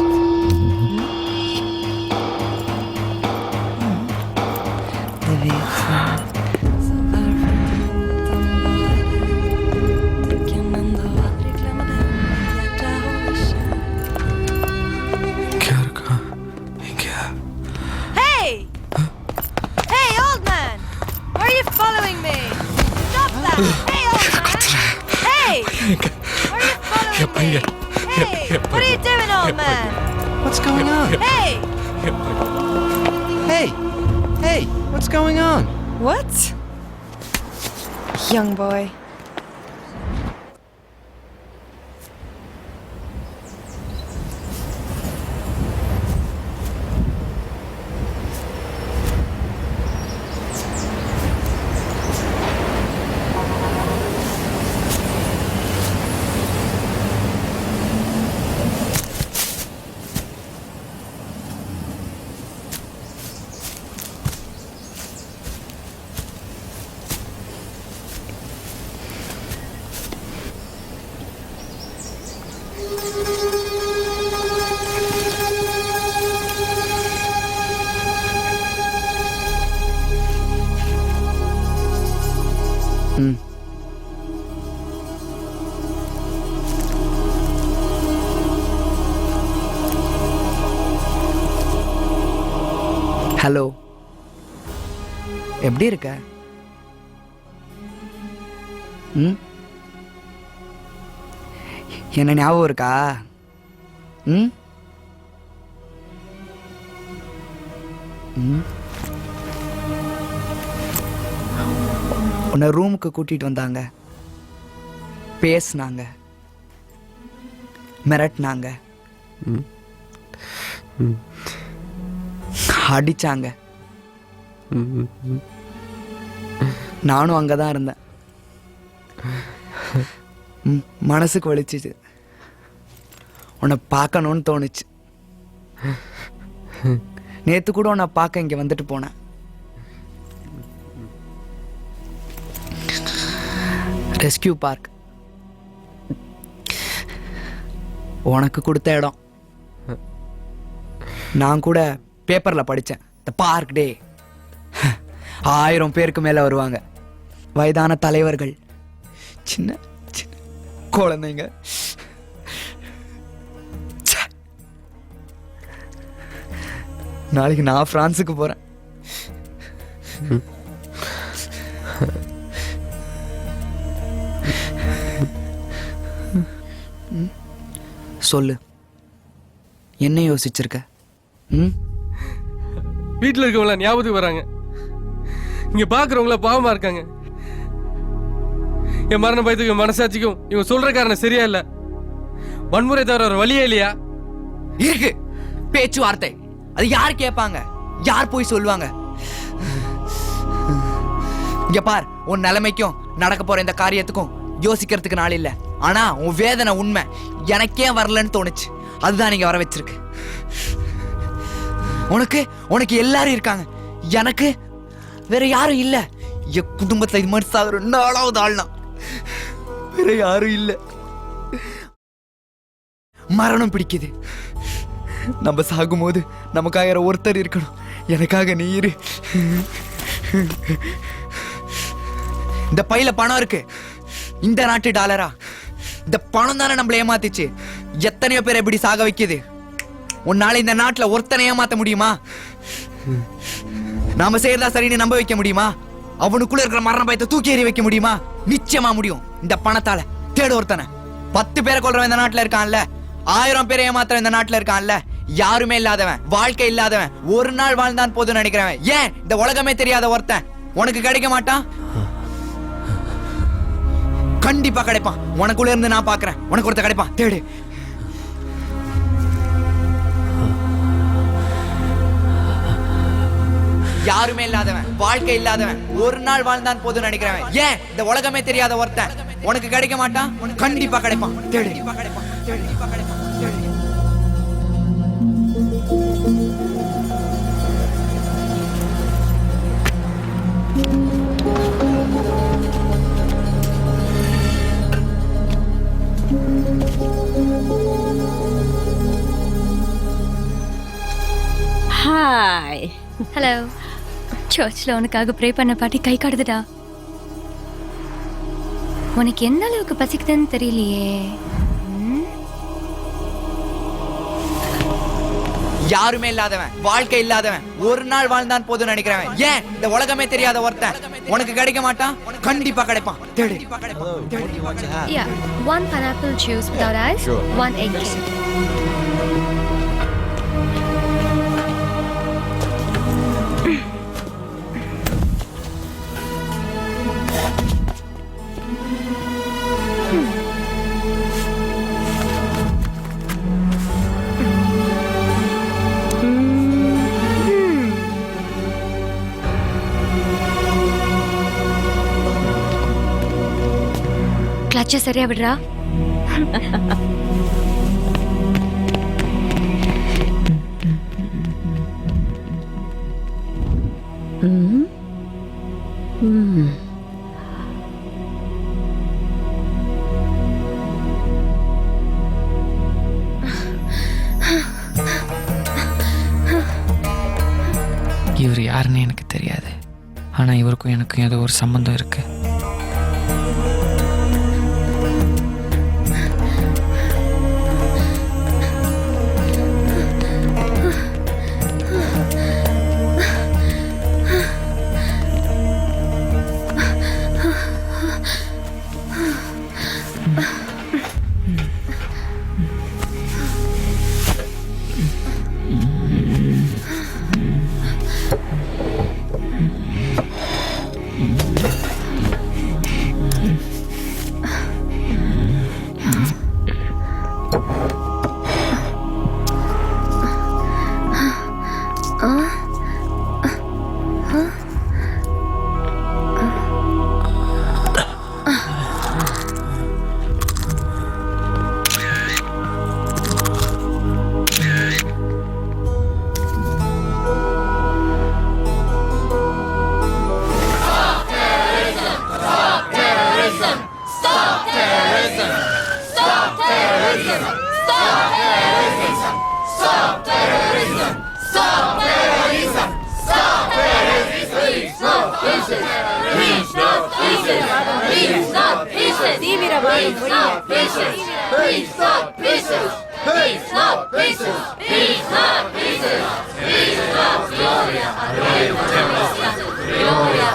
Det vet jag. Så varför låta honom vara där? Du kan ändå aldrig glömma den. Ditt hjärta håller kär. Hey! Hey, old man! Why are you following me? Stop that! Hey, old man! Hey! Why are you following me? Hey! What are you doing, old man? What's going on? Hey! Hey! Hey! What's going on? What? Young boy. Hello, எப்படி இருக்க? என்ன ஞாபகம் இருக்கா? உன்னை ரூமுக்கு கூட்டிகிட்டு வந்தாங்க, பேசினாங்க, மிரட்டினாங்க, அடிச்சாங்க. நானும் அங்கே தான் இருந்தேன். மனசுக்கு வலிச்சிச்சு. உன்னை பார்க்கணுன்னு தோணுச்சு. நேற்று கூட உன்னை பார்க்க இங்கே வந்துட்டு போனேன். ரெஸ்கியூ பார்க் உனக்கு கொடுத்த இடம். நான் கூட பேப்பரில் படித்தேன், த பார்க் டே. 1000 பேருக்கு மேலே வருவாங்க. வயதான தலைவர்கள், சின்ன சின்ன குழந்தைங்க. நாளைக்கு நான் பிரான்ஸுக்கு போகிறேன். சொல்லு, என்ன யோசிச்சிருக்க? வீட்டில் இருக்கவங்கள ஞாபகத்துக்கு வராங்க, இங்க பாக்குறவங்கள பாவமா இருக்காங்க. என் மரண பயத்துக்கும் என் மனசாட்சிக்கும் இவங்க சொல்ற காரணம் சரியா இல்ல. வன்முறை தவிர ஒரு வழியே இல்லையா? இருக்கு பேச்சுவார்த்தை. அது யார் கேட்பாங்க? யார் போய் சொல்லுவாங்க? இங்க பார், உன் நிலைமைக்கும் நடக்க போற இந்த காரியத்துக்கும் யோசிக்கிறதுக்கு நாள் இல்ல. ஆனா உன் வேதனை உண்மை. எனக்கே வரலன்னு தோணுச்சு, அதுதான் நீங்க வர வச்சிருக்கு. உனக்கு எல்லாரும் இருக்காங்க, எனக்கு வேற யாரும் இல்ல. என் குடும்பத்துல இது மாதிரி சாகுற 4வது ஆள்னா வேற யாரும் இல்ல. மரணம் பிடிக்குது. நம்ம சாகும்போது நமக்காக ஒருத்தர் இருக்கணும். எனக்காக நீ இரு. இந்த பையில பணம் இருக்கு, இந்த நாட்டு டாலரா. இந்த பணம் தானே நம்மள ஏமாத்திச்சு. எத்தனையோ பேர் எப்படி சாக வைக்குது. உன்னால இந்த நாட்டுல ஒருத்தனை ஏமாத்த முடியுமா? நாம செய்யறதா சரின்னு நம்ப வைக்க முடியுமா? அவனுக்குள்ள இருக்கிற மரண பயத்தை தூக்கி எறி வைக்க முடியுமா? நிச்சயமா முடியும். இந்த பணத்தால தேடு ஒருத்தனை. 10 பேரை கொல்றவன் இந்த நாட்டுல இருக்கான்ல, 1000 பேரை ஏமாத்துறவன் இந்த நாட்டுல இருக்கான்ல. யாருமே இல்லாதவன், வாழ்க்கை இல்லாதவன், ஒரு நாள் வாழ்ந்தான் போதும் நினைக்கிறவன், ஏன் இந்த உலகமே தெரியாத ஒருத்தன் உனக்கு கிடைக்க மாட்டான்? கண்டிப்பா கிடைப்பான். உனக்குள்ள இருந்து நான் பாக்குறேன். உனக்கு ஒருத்த கிடைப்பான், தேடு. யாருமே இல்லாதவன், வாழ்க்கை இல்லாதவன், ஒரு நாள் வாழ்ந்தான் போதும் நினைக்கிறவன், ஏன் இந்த உலகமே தெரியாத ஒருத்தன் உனக்கு கிடைக்க மாட்டான்? கண்டிப்பா கிடைப்பான், தேடு. ஹாய். ஹலோ. சர்ச்சில் உனக்காக ப்ரே பண்ண பாட்டி கை காடுதுடா. உனக்கு எந்த அளவுக்கு பசிக்குதுன்னு தெரியலையே. யாருமே இல்லாதவன், வாழ்க்கை இல்லாதவன், ஒரு நாள் வாழ்ந்தான் போதும் நினைக்கிறவன், ஏன் இந்த உலகமே தெரியாத ஒருத்தன் உனக்கு கிடைக்க மாட்டான்? கண்டிப்பா கிடைப்பான், தேடு. Yeah, 1 pineapple juice without ice, 1 egg cake. கிளட்ச சரியா விடுறா. இவர் யாருன்னு எனக்கு தெரியாது, ஆனா இவருக்கும் எனக்கும் ஏதோ ஒரு சம்பந்தம் இருக்கு. not pieces. Peace, not pieces. Peace, not pieces. Peace, not pieces. Peace, not Gloria. Gloria,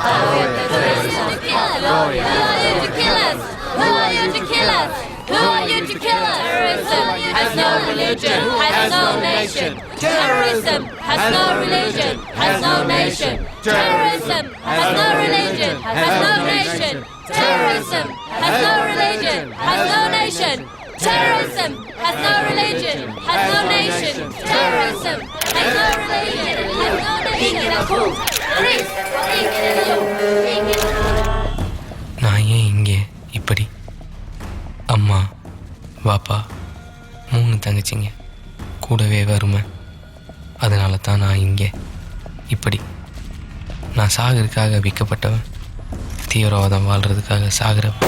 Gloria, Who are you to kill us? Who are you to kill us? Who are you to kill us? Terrorism has no religion, has no nation. Terrorism has no religion, has no nation. Terrorism has no religion, has no nation. Terrorism has no religion, has no nation. Terrorism has no religion, has no nation. Terrorism has no religion, has no nation. Please, நான் ஏன் இங்கே இப்படி? அம்மா பாப்பா 3 தங்கச்சிங்க கூடவே வருமே. அதனால தான் நான் இங்கே இப்படி. நான் சாகிறதுக்காக விற்கப்பட்டவன், தீவிரவாதம் வாழ்கிறதுக்காக சாகிறவன்.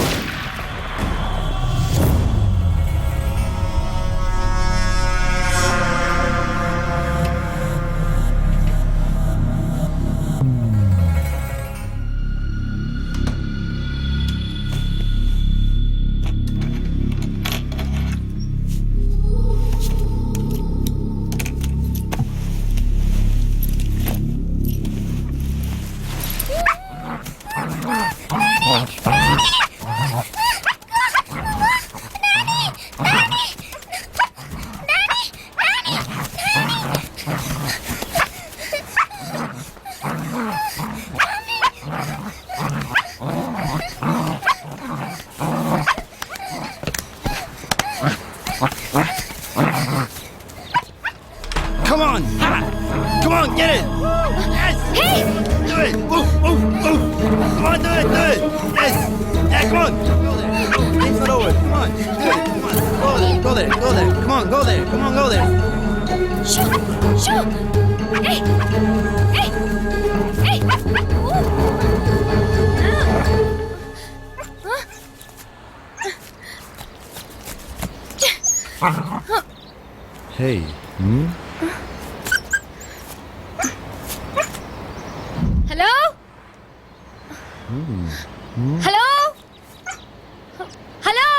Come on! Come on, get it! Yes! Hey! Do it! Move, move, move! Come on, do it, do it! Yes! Yeah, come on! Go there! It's not over. Come on, do it! Come on! Go there, go there, go there! Come on, go there! Come on, go there! Shoot! Shoot! Hey! Hey! Hey! Hey, hmm? Hello? Hello? Hello?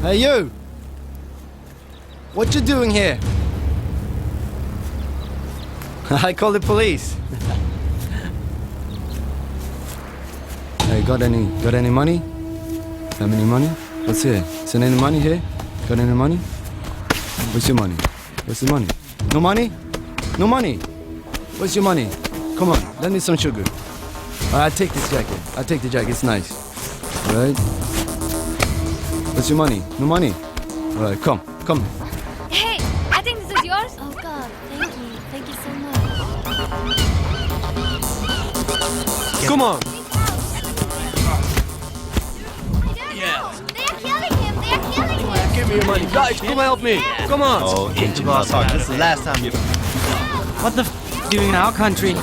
Hey, you! What you doing here? I call the police. Hey, got any money? Have any money? What's here? Is there any money here? Got any money? Where's your money? Where's the money? No money? No money? Where's your money? Come on, lend me some sugar. I'll take this jacket. I'll take the jacket, it's nice. All right? Where's your money? No money? All right, come. Hey, I think this is yours. Oh God, thank you. Thank you so much. Come on. Give me your money. Guys, come help me. Come on. Oh, this is the last time you... What the doing in our country?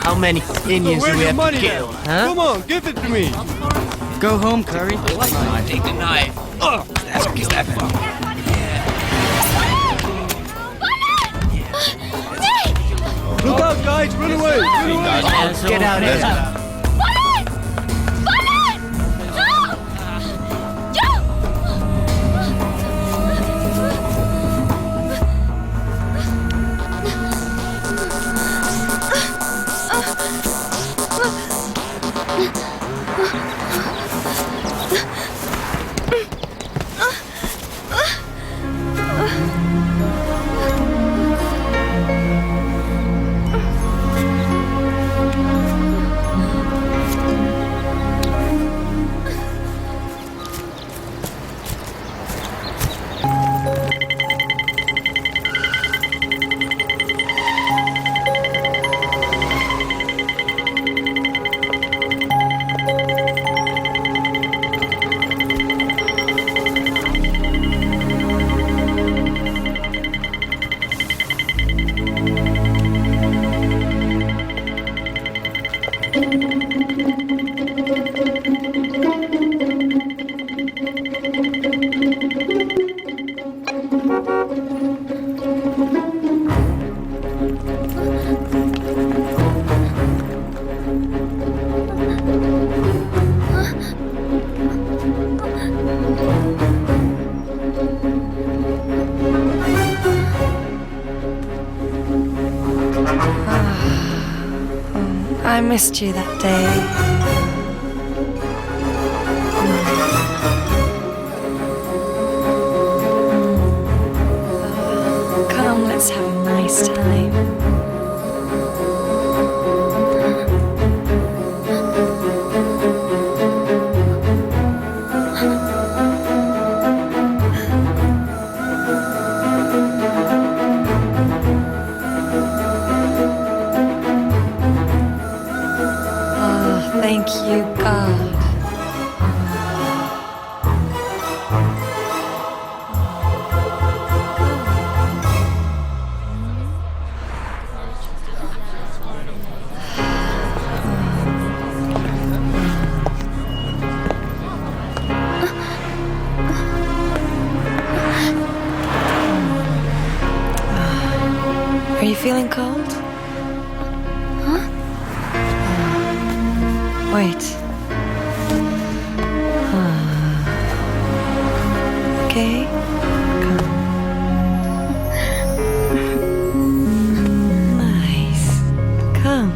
How many Indians do we have to kill? Huh? Come on, give it to me. Go home, Curry. I take the knife. That's what gets that. Look out, guys! Run away! Get out of here. I missed you that day. Come, let's have a nice time. Thank you, God. Are you feeling cold? Wait. Okay. Come. Nice. Come.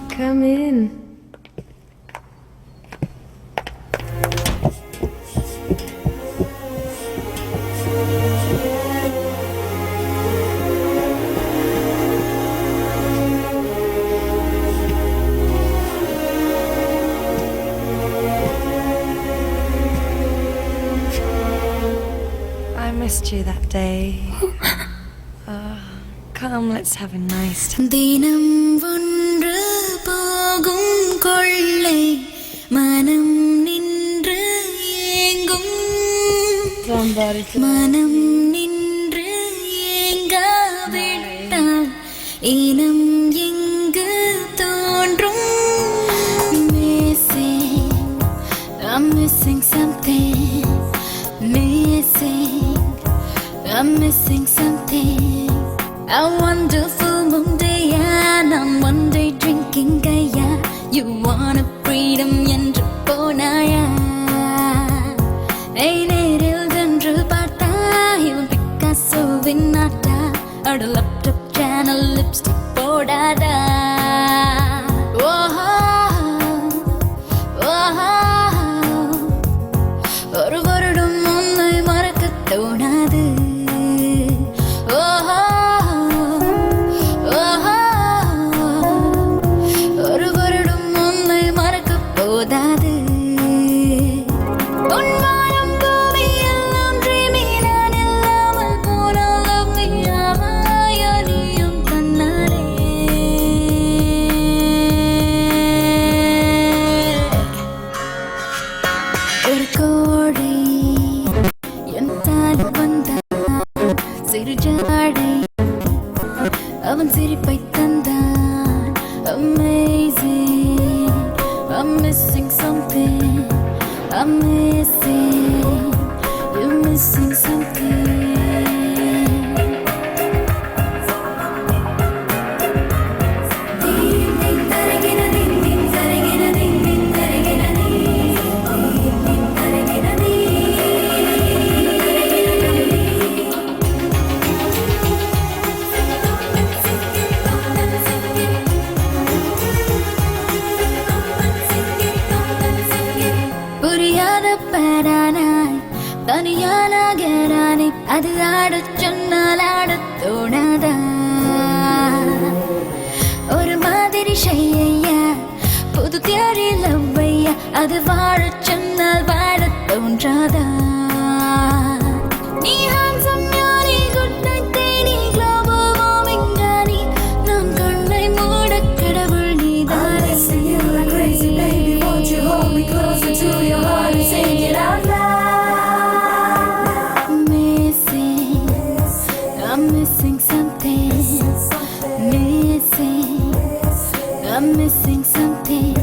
Come in. I missed you that day. Come, let's have a nice time. தினம் ஒன்று போகும் கொள்ளை மனம் நின்று ஏங்கும் மனம் நின்று ஏங்காவிட்டால் இனம் எங்கு தோன்றும் missing I'm missing something missing I'm missing something I wonder full moon day and I'm one day drinking gaya you want a freedom என்று போனாயா ஐ நேரில் சென்று பார்த்தா இவன் பிக்காசோவின் நாட்டா அட லேப்டாப் சேனல் லிப்ஸ்டிக் போடாதா ஓஹோ ஓஹோ ஒரு வருடம் உன்னை மறக்க தோணாது அவன் சிரிப்பை தந்தான் I'm missing something. I'm missing. You're missing something. புரியாத பாடானாய் தனியான கேரானே அது ஆடச் சொன்னால் ஆடத் தோணாதா ஒரு மாதிரி செய்யா புது தியரி லவ்வையா அது வாழச் சொன்னால் வாழத் தோன்றாதா நீ ஹான்சம் யானி குட் நைட் தேனி குளோபல் வார்மிங் ராணி நான் கண்ணை மூட கடவுள் நீதானே crazy baby won't you hold me closer to your heart and sing it out loud. Missing, I'm missing something. Missing, I'm missing something.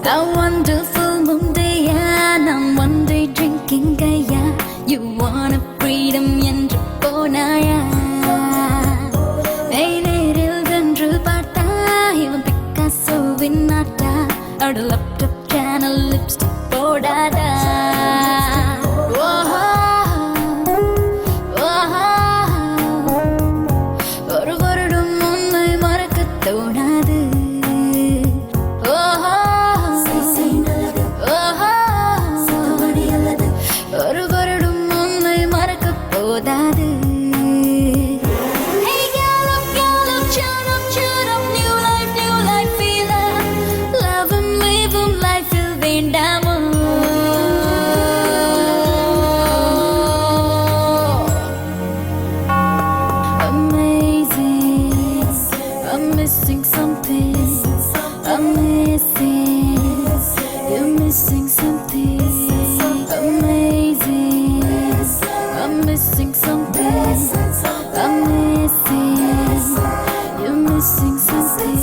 A wonderful Monday and I'm one day drinking gaya. You want a freedom என்று போனாயா நேரில் வென்று பார்த்தா இவன் பிக்காசோவின் நாட்டா அட laptop channel lipstick போடாதா ஒரு வருடம் உன்னை மறக்க தோணாது ஒரு வருடம் உன்னை மறக்க போதாது Hey gallop, gallop, cheer up, new life, feel it. Love 'em, live 'em, life il வேண்டாமோ Amazing, I'm missing something. I'm missing, you're missing something. Amazing, I'm missing something. I'm missing, you're missing something.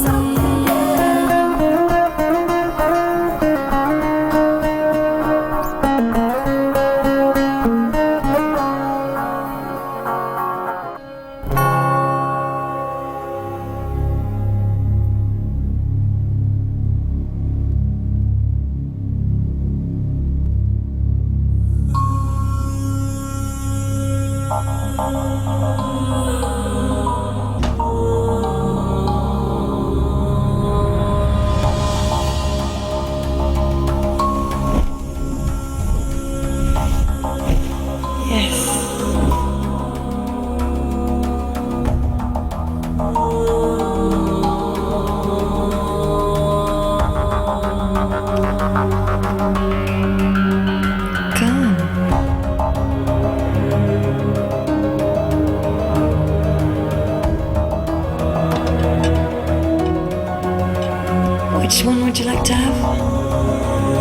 Which one would you like to have?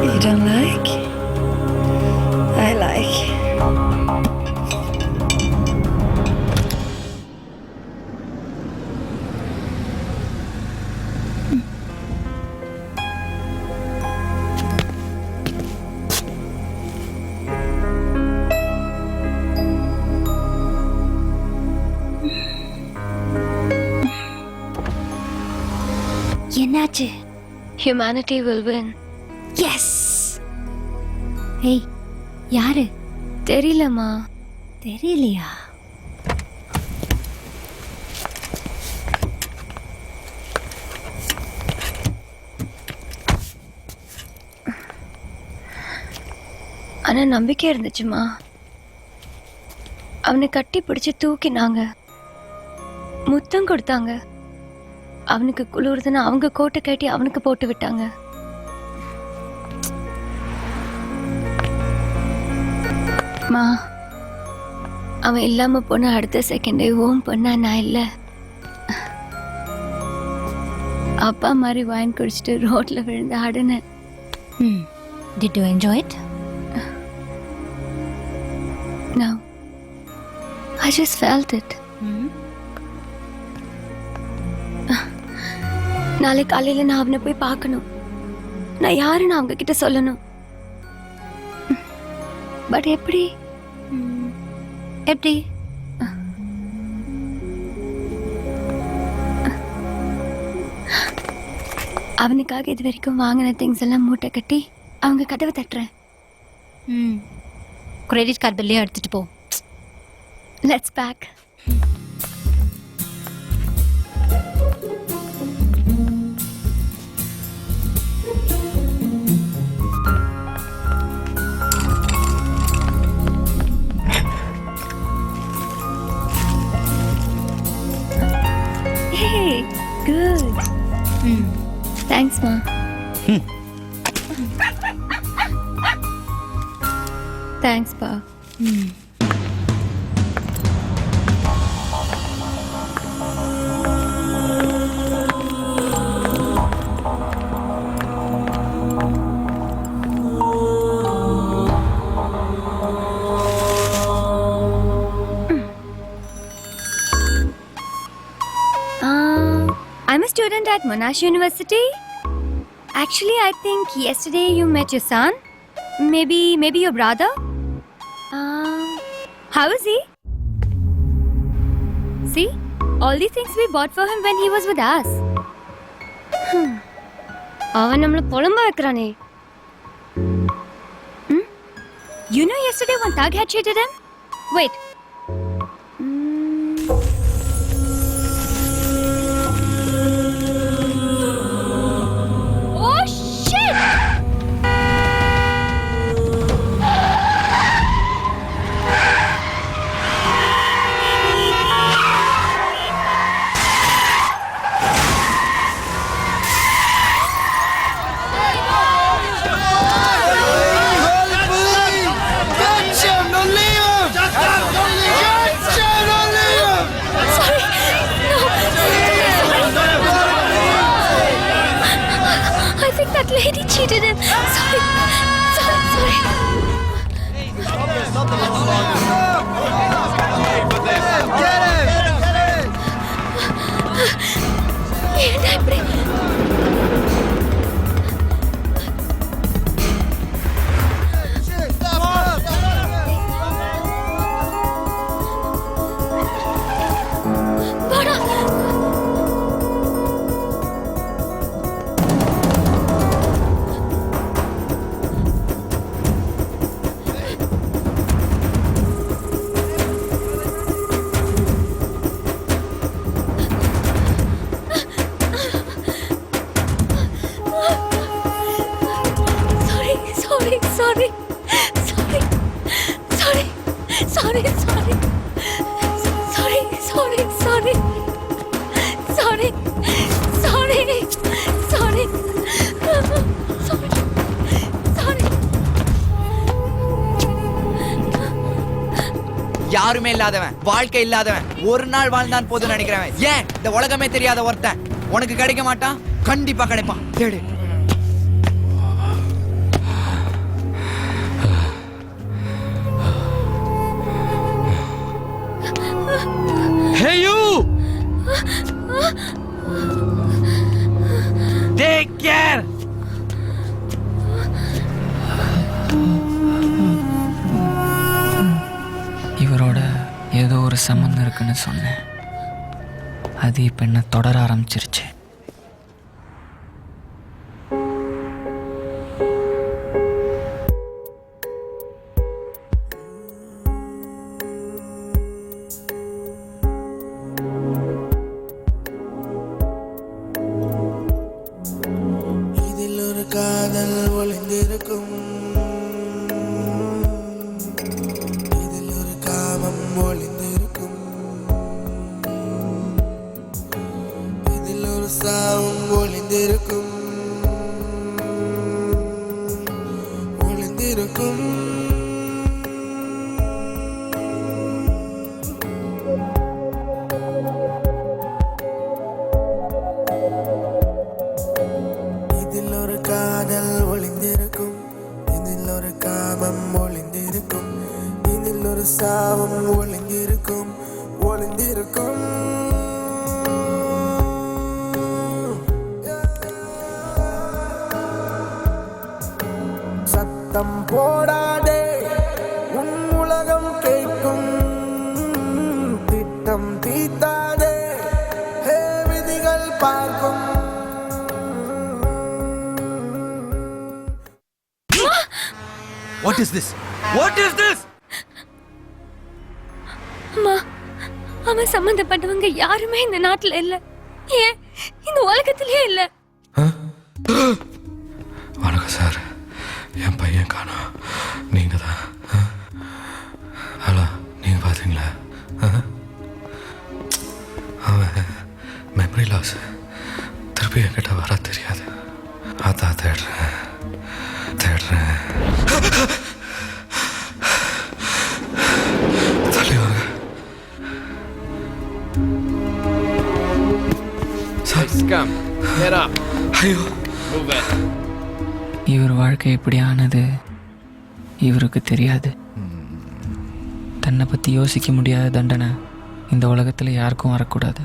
You don't like? I like. என்னாச்சு Humanity will win. S ஏய் யாரு தெரியலம்மா தெரியலையா ஆனா நம்பிக்கை இருந்துச்சுமா அவனை கட்டி பிடிச்சு தூக்கினாங்க முத்தம் கொடுத்தாங்க அவனுக்கு குளிர்துன்னு அவங்க கோட்டை கட்டி அவனுக்கு போட்டு விட்டாங்க மா அவன் இல்லாம போன அடுத்த செகண்டே ஓம் பண்ணா நான் இல்லை அப்பா மாதிரி வாங்கி குடிச்சிட்டு ரோட்ல விழுந்து ஆடுனேன். Did you enjoy it? No. I just felt it. நாளைக்கு காலையில நான் அவனை போய் பார்க்கணும். நான் யாருன்னு அவங்க கிட்ட சொல்லணும். பட் எப்படி? எப்படி? அவனுக்காக இது வரைக்கும் வாங்கின திங்ஸ் எல்லாம் மூட்டை கட்டி அவங்க கதவை தட்டுறேன். கிரெடிட் கார்டு பில்லையும் எடுத்துட்டு போ. Let's pack. Hey, good. Thanks, Ma. Thanks, Pa. I'm a student at Monash University. Actually, I think yesterday you met your son. Maybe your brother. How is he? See, all these things we bought for him when he was with us. அவன் நம்மள புலம்ப வைக்கிறானே. You know yesterday one thug had cheated him? Wait. Oh shit! That lady cheated him. Sorry. ஏன்டா இப்படி? யாருமே இல்லாதவன், வாழ்க்கை இல்லாதவன், ஒரு நாள் வாழ்ந்தான் போதும் நினைக்கிறவன், ஏன் இந்த உலகமே தெரியாத ஒருத்தன் உனக்கு கிடைக்க மாட்டான்? கண்டிப்பா கிடைப்பான். தேடு. Hey you! Take care! இவரோட ஏதோ ஒரு சம்மந்தம் இருக்குன்னு சொன்னேன். அது இப்போ என்ன தொடர ஆரம்பிச்சிருச்சு. இதில் ஒரு காதல் ஒளிந்திருக்கும், இதில் ஒரு காமம் ஒளிந்திருக்கும், இதில் ஒரு சாவும் ஒளிந்திருக்கும், ஒளிந்திருக்கும். சத்தம் போடாதே உன் உலகம் கேட்கும் திட்டம் தீத்தாதே ஹே விதிகள் பார்க்கும் What is this? What is this? அம்மா அவன் சம்பந்தப்பட்டவங்க யாருமே இந்த நாட்டுல இல்ல, ஏன் இந்த உலகத்திலேயே இல்ல. வணக்கம் சார், என் பையன் காணோம். நீங்கள் தான்? ஹலோ, நீங்கள் பார்த்தீங்களா? அவன் மெமரி லாஸ், திருப்பி என்கிட்ட வர தெரியாது. அதான் தேடுறேன். தள்ளி வாங்க சார். ஐயோ, இவர் வாழ்க்கை எப்படி ஆனது இவருக்கு தெரியாது. தன்னை பற்றி யோசிக்க முடியாத தண்டனை இந்த உலகத்தில் யாருக்கும் வரக்கூடாது.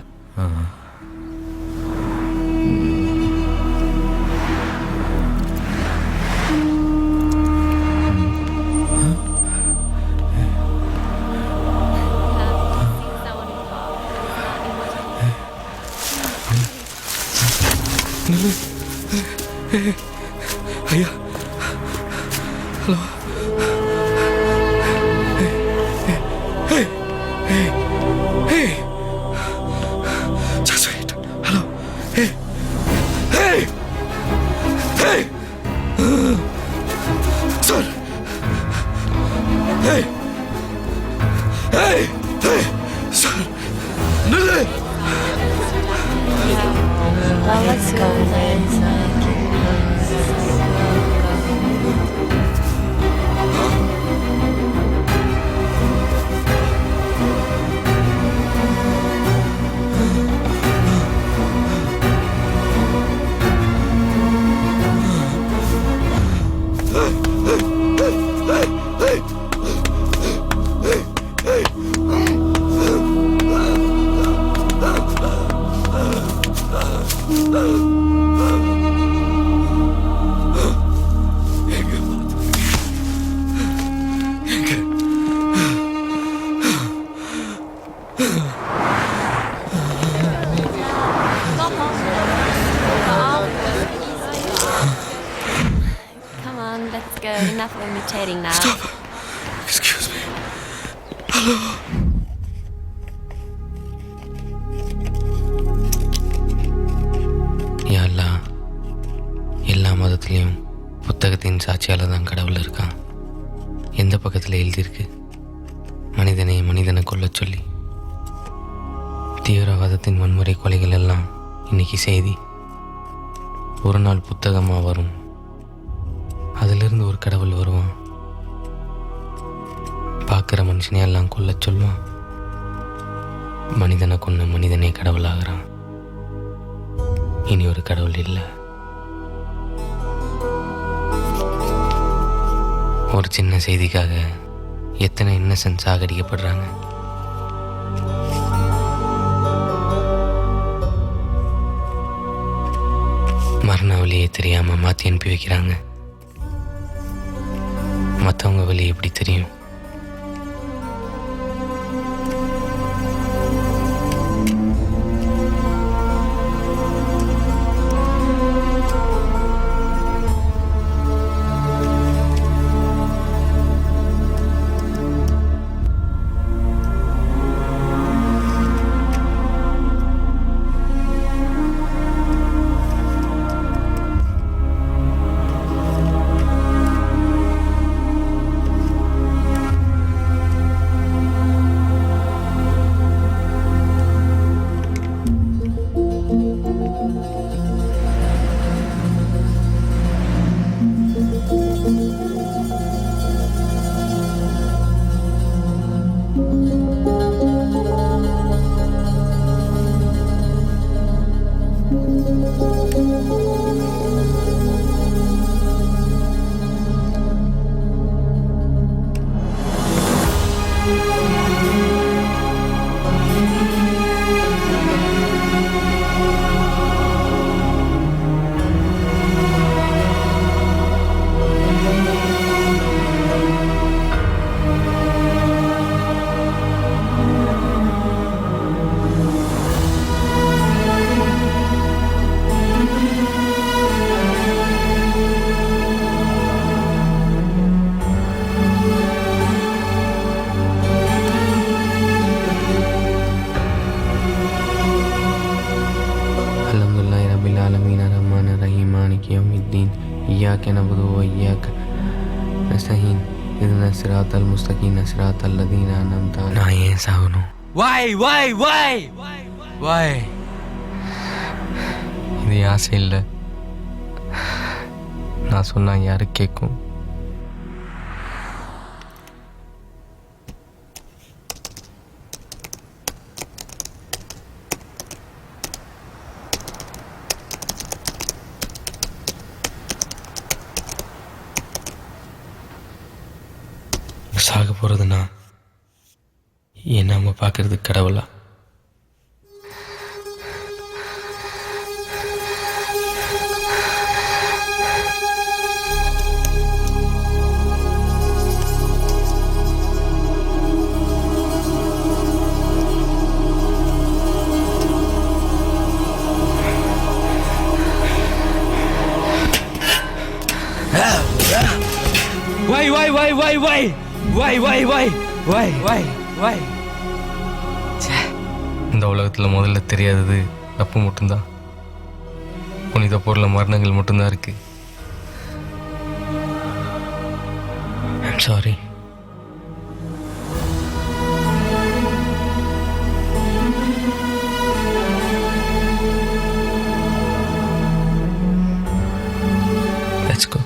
ஐயா, hello. Just wait. Hello. Hey. Sir. Hey. Sir. Nille. Well, let's go. Come on, let's go. Enough of imitating now. Stop. Excuse me. Hello. எல்லா மதத்துலேயும் புத்தகத்தின் சாட்சியால் தான் கடவுள் இருக்கான். எந்த பக்கத்தில் எழுதியிருக்கு மனிதனை கொல்லச் சொல்லி? தீவிரவாதத்தின் வன்முறை கொலைகள் எல்லாம் இன்னைக்கு செய்தி. ஒரு நாள் புத்தகமாக வரும், அதிலிருந்து ஒரு கடவுள் வருவான். பார்க்குற மனுஷனையெல்லாம் கொல்லச் சொல்லுவான். மனிதனை கொன்ன மனிதனே கடவுளாகிறான். இனி ஒரு கடவுள் இல்லை. ஒரு சின்ன செய்திக்காக எத்தனை இன்னசென்ட் சாகடிக்கப்படுறாங்க. மரண வழியே தெரியாம மாற்றி அனுப்பி வைக்கிறாங்க. மற்றவங்க வழி எப்படி தெரியும்? إياك نعبد وإياك نستعين اهدنا الصراط المستقيم صراط الذين أنعمت عليهم. நான் ஏன் சாகணும்? Why? இது ஆசை இல்லை. நான் சொன்னா யாரு கேட்கும்? சாக போகிறதுனா என்ன நம்ம பார்க்கறது கடவுளா? Why? இந்த உலகத்தில் முதல்ல தெரியாதது தப்பு மட்டும்தான். புனித பொருள மரணங்கள் மட்டும்தான் இருக்கு. I'm sorry. Let's go.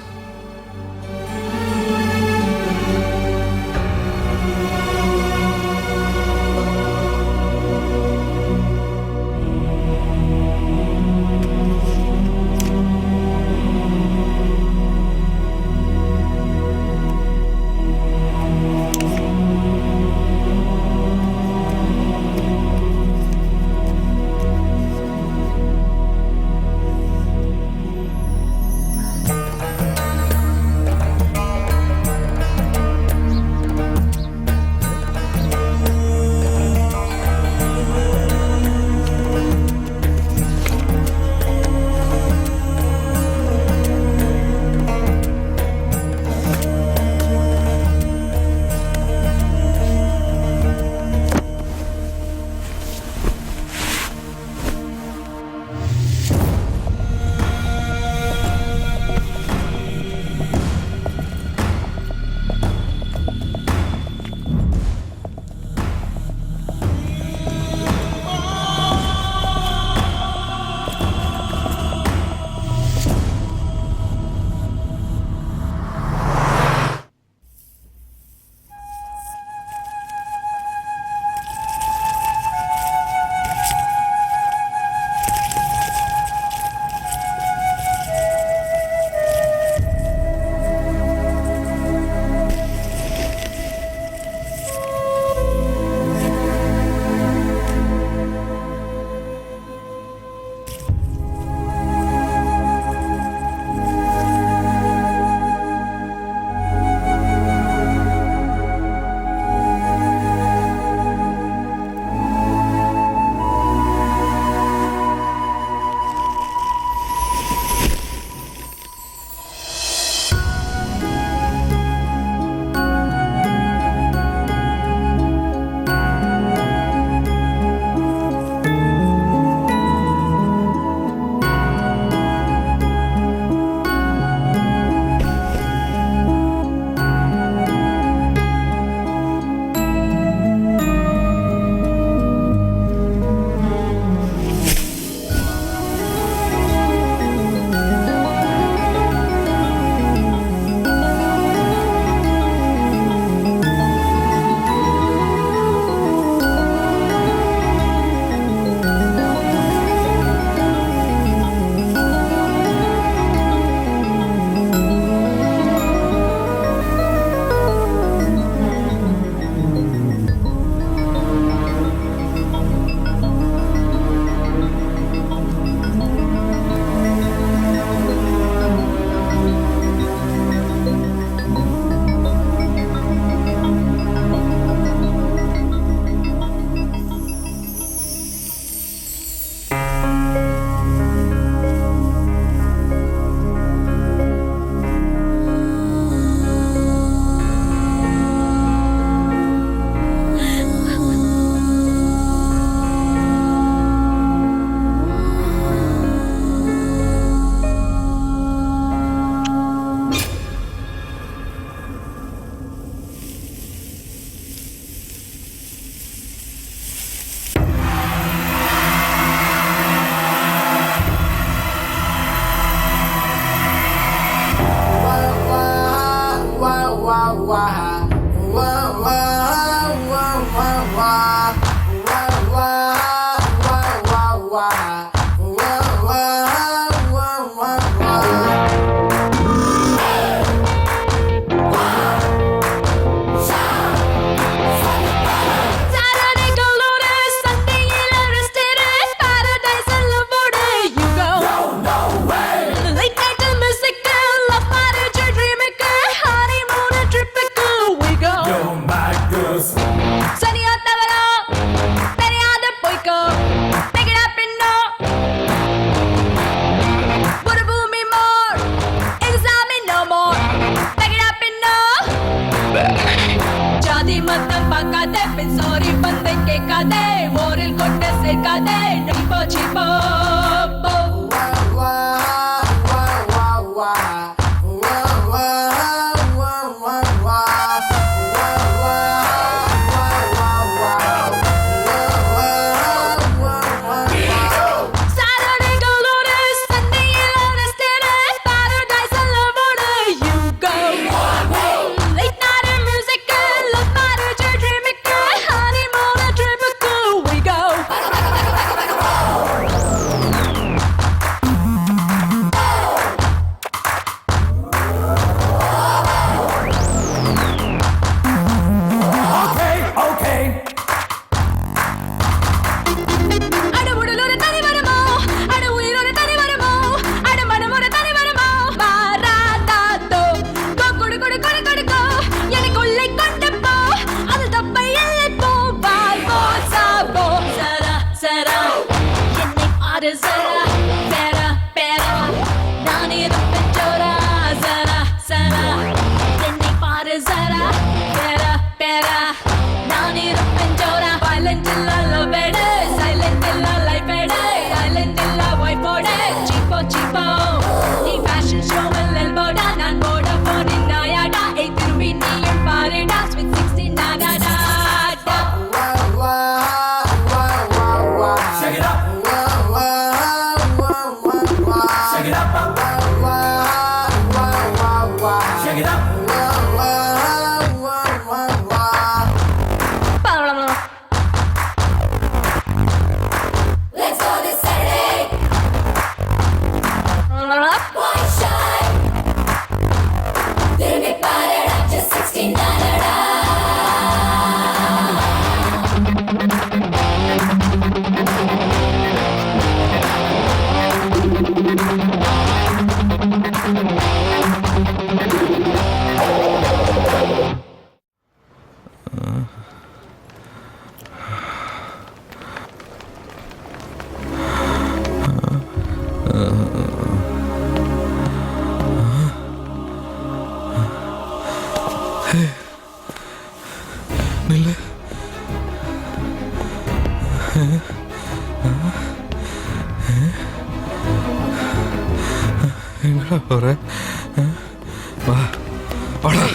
கேட்காதே மோரில் கொண்டு சேர்க்காதே சிப்போ சிப்போ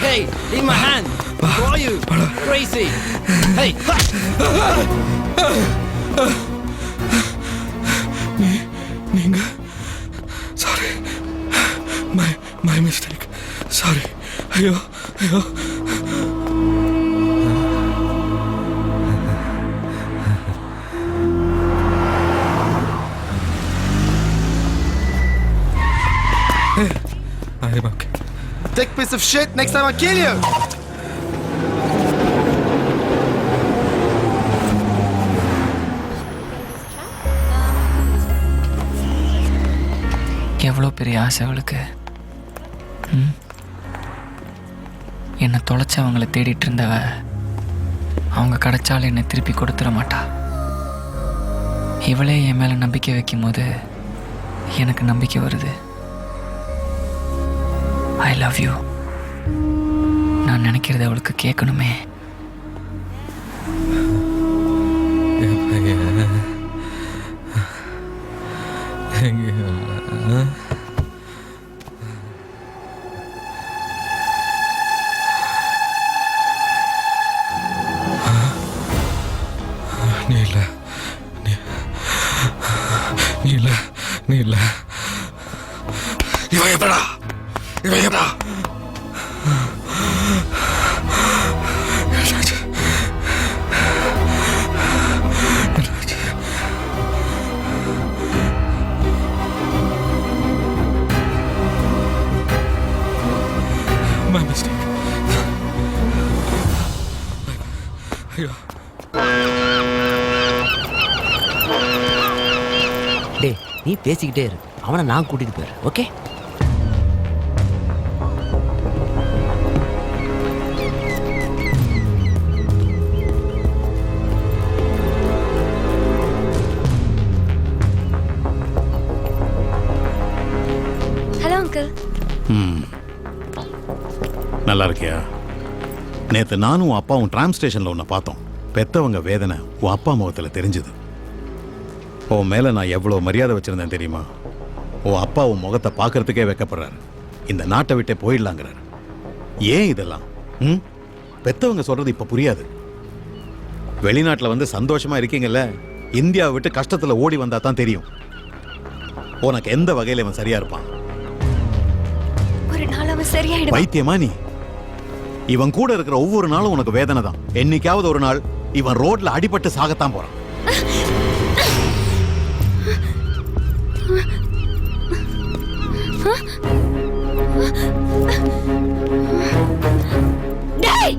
Hey, leave my hand! Who are you? Crazy! Hey! நீங்க சாரி மை மிஸ்டேக் சாரி ஐயோ ஐயோ I'm okay. Dick piece of shit, next time I'll kill you! எவ்வளோ பெரிய ஆசை அவளுக்கு. என்னை தொலைச்சவங்களை தேடிட்டு இருந்தவ அவங்க கிடைச்சாலும் என்னை திருப்பி கொடுத்துட மாட்டா. இவளே என் மேலே நம்பிக்கை வைக்கும் போது எனக்கு நம்பிக்கை வருது. I love you. நான் நினைக்கிறது அவளுக்கு கேட்கணுமே. நீல இவன் எப்படா My mistake. ஐயோ டேய் நீ பேசிக்கிட்டே இரு, அவனை நான் கூட்டிட்டு போயிடுறேன். ஓகே? Hello uncle. நல்லா இருக்கியா? நேற்று நானும் அப்பாவும் ட்ராம் ஸ்டேஷனில் ஒன்று பார்த்தோம். பெத்தவங்க வேதனை உன் அப்பா முகத்தில் தெரிஞ்சுது. உன் மேலே நான் எவ்வளோ மரியாதை வச்சுருந்தேன் தெரியுமா? உன் அப்பா உன் முகத்தை பார்க்கறதுக்கே வைக்கப்படுறாரு. இந்த நாட்டை விட்டே போயிடலாங்கிறாரு. ஏன் இதெல்லாம்? பெத்தவங்க சொல்கிறது இப்போ புரியாது. வெளிநாட்டில் வந்து சந்தோஷமாக இருக்கீங்கல்ல, இந்தியாவை விட்டு கஷ்டத்தில் ஓடி வந்தால் தான் தெரியும் உனக்கு எந்த வகையில் இவன் சரியா இருப்பான். ஒரு நாள் அவன் சரியாயிடுவான். பைத்தியமா நீ? இவன் கூட இருக்கிற ஒவ்வொரு நாளும் உனக்கு வேதனை தான். என்னைக்காவது ஒரு நாள் இவன் ரோட்ல அடிபட்டு சாகத்தான் போறான். டேய்!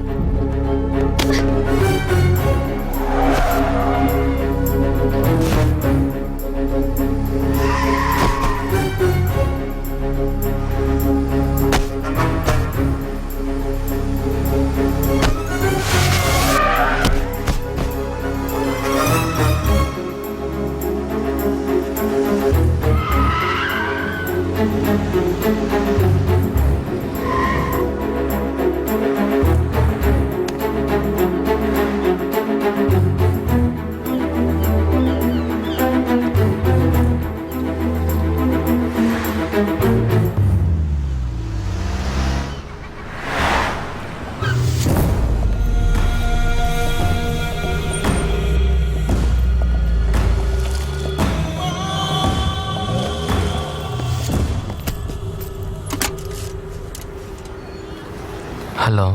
ஹலோ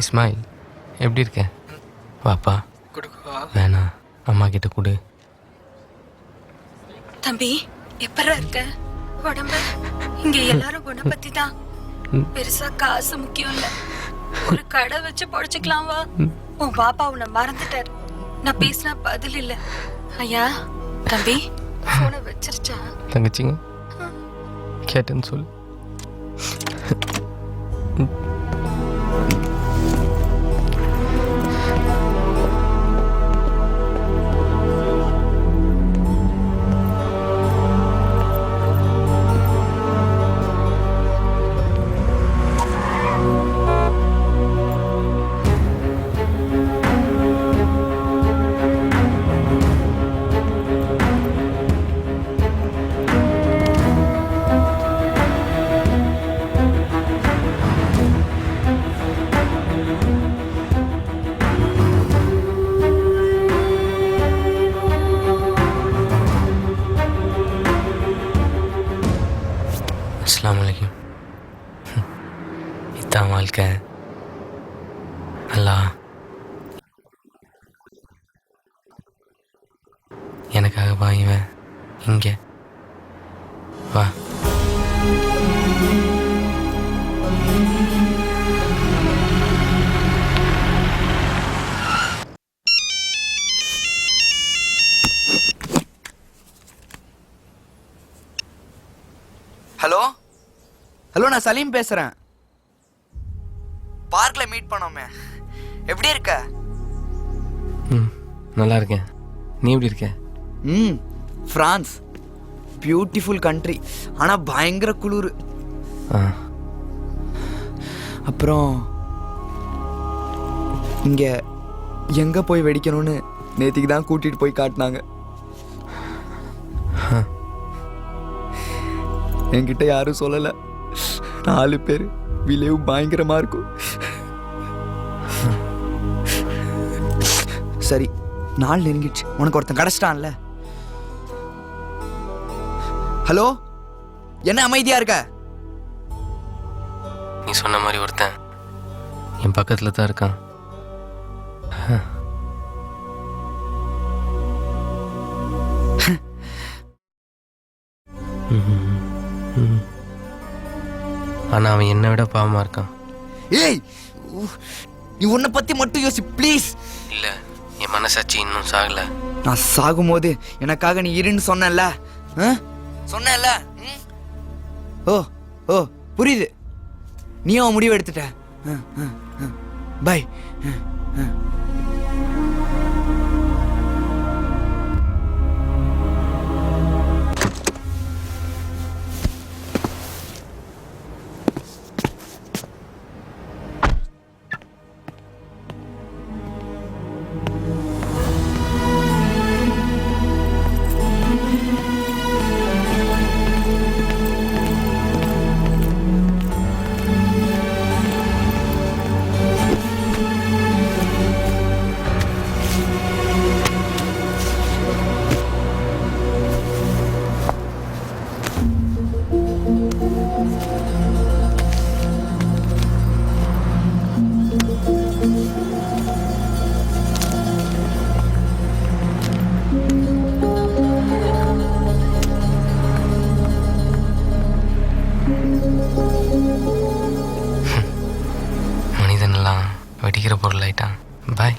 இஸ்மாயில், எப்படி இருக்க? வாப்பா. வேணா, அம்மா கிட்ட கொடு. தம்பி, எப்பரா இருக்க? உடம்பு இங்க எல்லாரும் குணப்பத்தி தான். பெருசா காசு முக்கியம் இல்ல. ஒரு கடை வச்சு பொழைச்சுக்கலாம் வா. உன் பாப்பா உன்னை மறந்துட்டாரு. நான் பேசினா பதில் இல்ல. ஐயா தம்பி, போனை வச்சிருச்சா? தங்கச்சிங்க கேட்டேன்னு சொல்லு. அஸ்ஸலாமு அலைக்கும். இதான் வாழ்க்கை. அல்லாஹ் எனக்காக வா. இவன் இங்கே வா. ஹலோ ஹலோ, நான் சலீம் பேசுறேன். பார்க்ல மீட் பண்ணோமே, எப்படி இருக்க? நல்லா இருக்கேன். நீ எப்படி இருக்க? பிரான்ஸ் பியூட்டிஃபுல் கண்ட்ரி, ஆனா பயங்கர குளிர். அப்புறம் இங்க எங்க போய் வெடிக்கணும்னு நேத்திக்கு தான் கூட்டிட்டு போய் காட்டினாங்க. என்கிட்ட யாரும் சொல்லல. 4 பேர் விளைவு பயங்கரமா இருக்கும். சரி, நாள் நெருங்கிடுச்சு. உனக்கு ஒருத்தன் கிடைச்சிட்டான்ல. ஹலோ, என்ன அமைதியா இருக்க? நீ சொன்ன மாதிரி ஒருத்தன் என் பக்கத்துல தான் இருக்கான். ஆனா அவன் என்னை விட பாவமா இருக்கான். ஏய், நீ உன்னை பத்தி மட்டும் யோசி ப்ளீஸ். இல்ல, என் மனசாட்சி இன்னும் சாகல. நான் சாகும்போது எனக்காக நீ இருன்னு சொன்னல. சொன்னல. ஓ ஓ புரியுது. நீயும் அவன் முடிவு எடுத்துட்ட. பை. வெடிக்கிற பொருள் ஆயிட்டான். பாய்.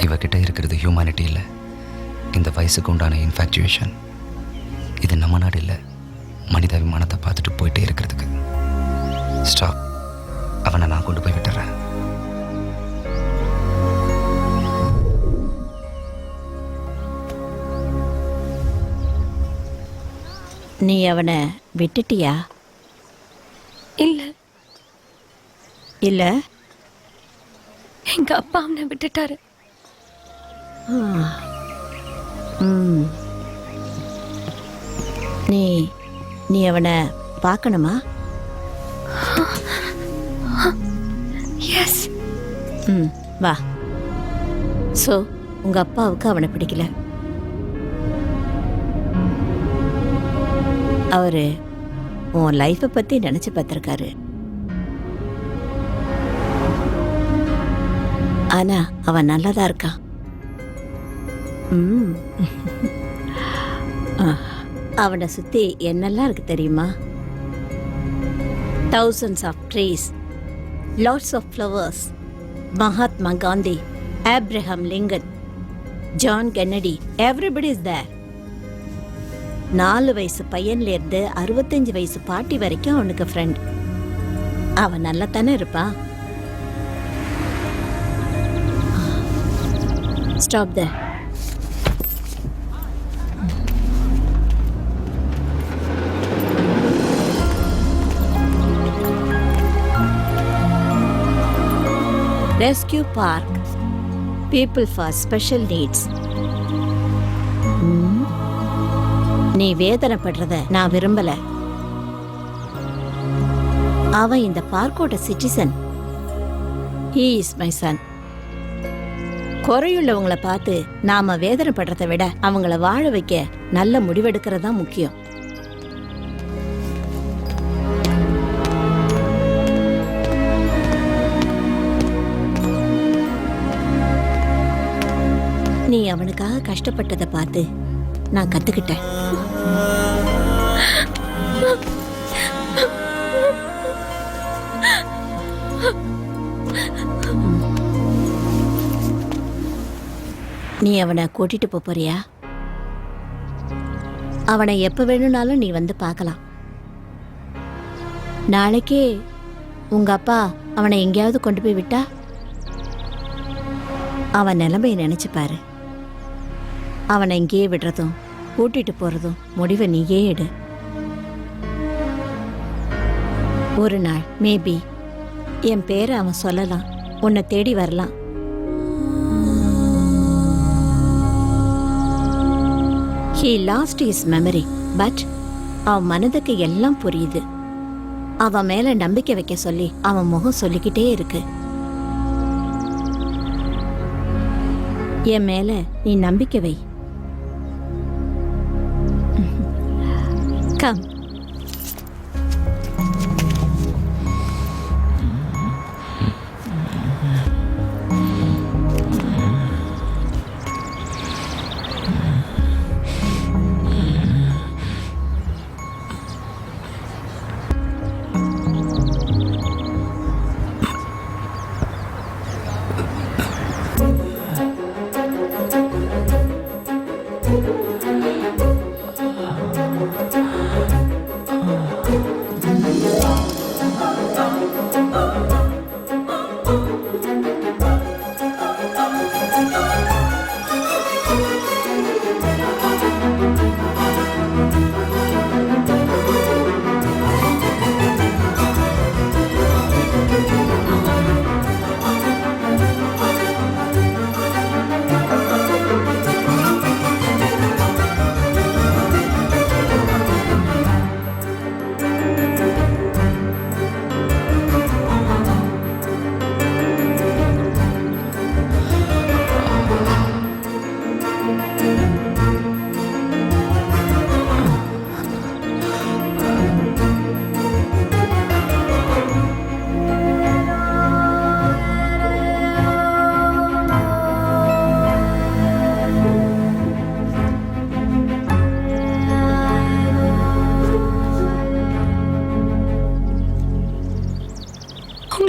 இவகிட்ட இருக்கிறது ஹியூமனிட்டி இல்லை, இந்த வயசுக்கு உண்டான இன்ஃபேக்சுவேஷன். இது நம்ம நாடு இல்லை, மனிதாபிமானத்தை பார்த்துட்டு போயிட்டே இருக்கிறதுக்கு. ஸ்டாப். அவனை நான் கொண்டு போய் விட்டுறேன். நீ அவனை விட்டுட்டியா? இல்ல இல்ல, எங்க அப்பா அவனை விட்டுட்டாரு. நீ நீ அவனை பார்க்கணுமா? எஸ். வா. ஸோ உங்க அப்பாவுக்கு அவனை பிடிக்கல. அவரு உன் லைஃப்பை பத்தி நினைச்சு பார்த்துருக்காரு. ஆனா அவன் நல்லதா இருக்கான். அவனை சுத்தி என்னெல்லாம் இருக்கு தெரியுமா? thousands of trees, lots of flowers, Mahatma Gandhi, Abraham Lincoln, John Kennedy, everybody is there. 4 வயசு பையன்ல இருந்து 65 வயசு பாட்டி வரைக்கும் அவனுக்கு ஃப்ரெண்ட். அவன் நல்லா தானே இருப்பான். Stop there. Rescue Park, people for special needs. நீ வேதனைப்படுறத நான் விரும்பல. அவன் இந்த பார்க்கோட citizen. He is my son. குறையுள்ளவங்களை பார்த்து நாம வேதனைப்படுறத விட அவங்கள வாழ வைக்க நல்ல முடிவெடுக்கிறதா முக்கியம். நீ அவனுக்காக கஷ்டப்பட்டதை பார்த்து நான் கத்துக்கிட்டேன். நீ அவனை கூட்டிட்டு போறியா? அவனை எப்ப வேணும்னாலும் நீ வந்து பார்க்கலாம். நாளைக்கே உங்க அப்பா அவனை எங்கேயாவது கொண்டு போய் விட்டா அவன் நிலைமையை நினைச்சு பாரு. அவனை இங்கேயே விடுறதும் கூட்டிட்டு போறதும் முடிவை நீயே எடு. ஒரு நாள் மேபி என் பேரை அவன் சொல்லலாம், உன்னை தேடி வரலாம். He lost his memory, but அவன் மனதுக்கு எல்லாம் புரியுது. அவன் மேல நம்பிக்கை வைக்க சொல்லி அவன் முகம் சொல்லிக்கிட்டே இருக்கு. என் மேல நீ நம்பிக்கை வை. Come.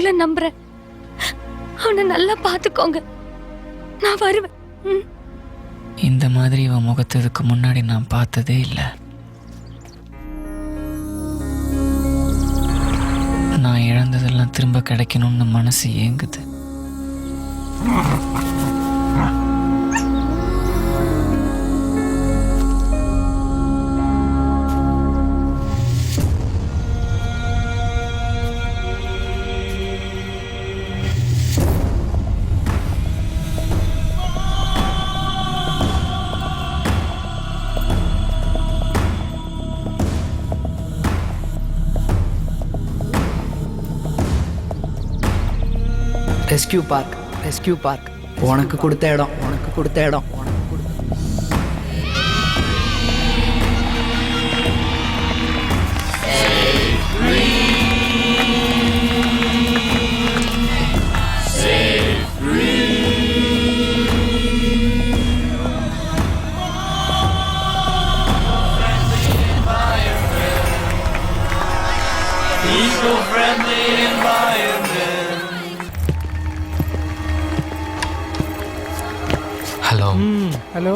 உங்களை நம்புறேன். அவனை நல்லா பாத்துக்கோங்க. நான் வருவேன். இந்த மாதிரி இவன் முகத்ததுக்கு முன்னாடி நான் பார்த்ததே இல்லை. நான் இழந்ததெல்லாம் திரும்ப கிடைக்கணும்னு மனசு ஏங்குது. Rescue park, rescue park. உனக்கு கொடுத்த இடம், உனக்கு கொடுத்த இடம். Eco-friendly environment. Hello hello.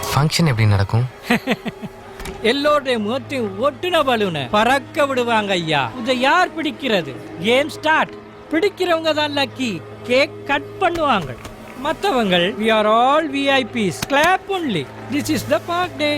Function எப்படி நடக்கும்? எல்லோருடைய முகத்தையும் ஒட்டுன பலூனை பறக்க விடுவாங்க ஐயா. இதை யார் பிடிக்கிறது? Game start. பிடிக்கிறவங்க தான் லக்கி. கேக் கட் பண்ணுவாங்க. மற்றவங்க we are all VIPs. Clap only. This is the park day.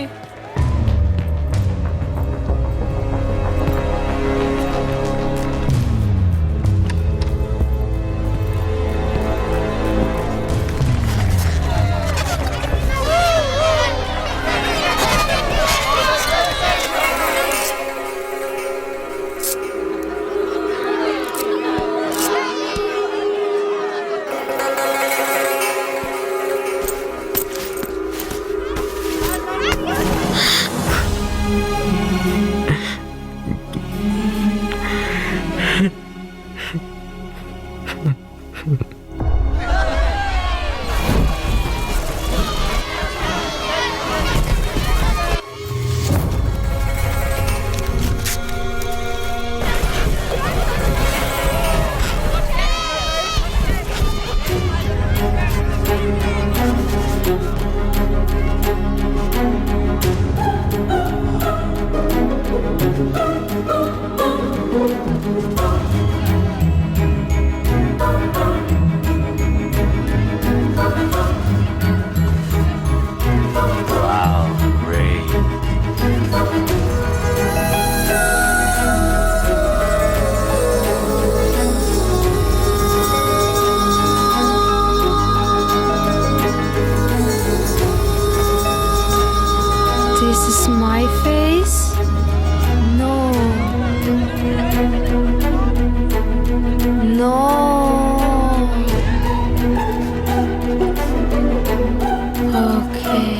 This is my face? No. No. Okay.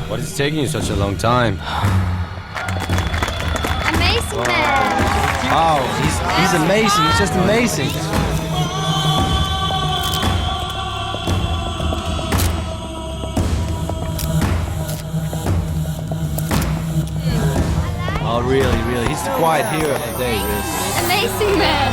What is taking you such a long time? Amazing man. Wow, he's amazing. He's just amazing. Oh, really. He's the quiet hero of the day, really. Amazing man.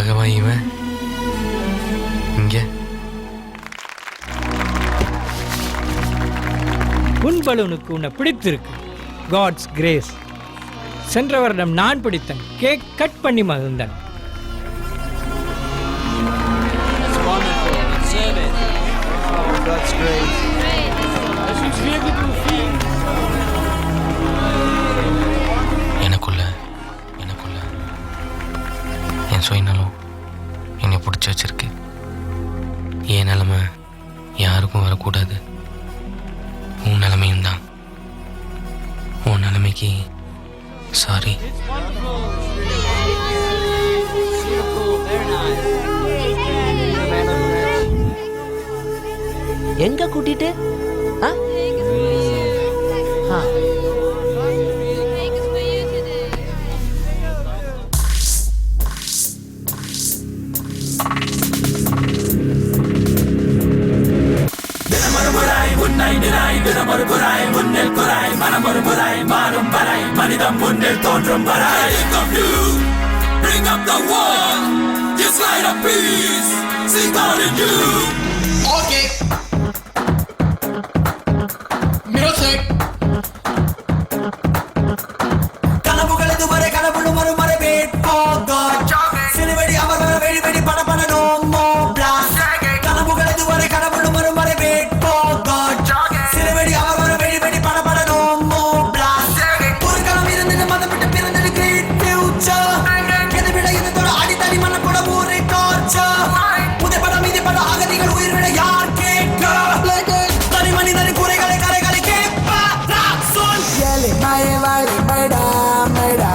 இதுக்காகவா இவன் இங்கே? உன் பலூனுக்கு உன்னை பிடித்திருக்கு. God's grace. சென்ற வருடம் நான் பிடித்தேன். Cake cut பண்ணி மகிழ்ந்தேன். எனக்குள்ள என் சுயநலம் என்னை பிடிச்சி வச்சிருக்கு. என் நிலைமை யாருக்கும் வரக்கூடாது. உன் நிலைமையும் தான். உன் நிலைமைக்கு சாரி. எங்க கூட்டிட்டு மனிதம் முன்னில் தோன்றும் வரை. Bring up the wall, just light up peace, see God in you. Okay. Music. கனவுகளது வரை கனவுளும் வரும் வரை wait for God. சிறுவடி அவர் வர வெடி வெடி பட பட no more blast. கனவுகளது வரை கனவுளும் வரும் வரை wait for God. சிறுவடி அவர் வர வெடி வெடி பட பட no more blast. ஒரு காலம் இருந்தது மதம் விட்டு பிறந்தது great future. எது விட இது தொட அடித்தடி மன கூட ஊரை torture. புதை படம் இது பட அகதிகள் உயிர் விட யார் கேட்க? தனி மனிதனின் குறைகளை கரைகளை கேட்பாரா சொல். ஏழை மாய வாழை மைடா மைடா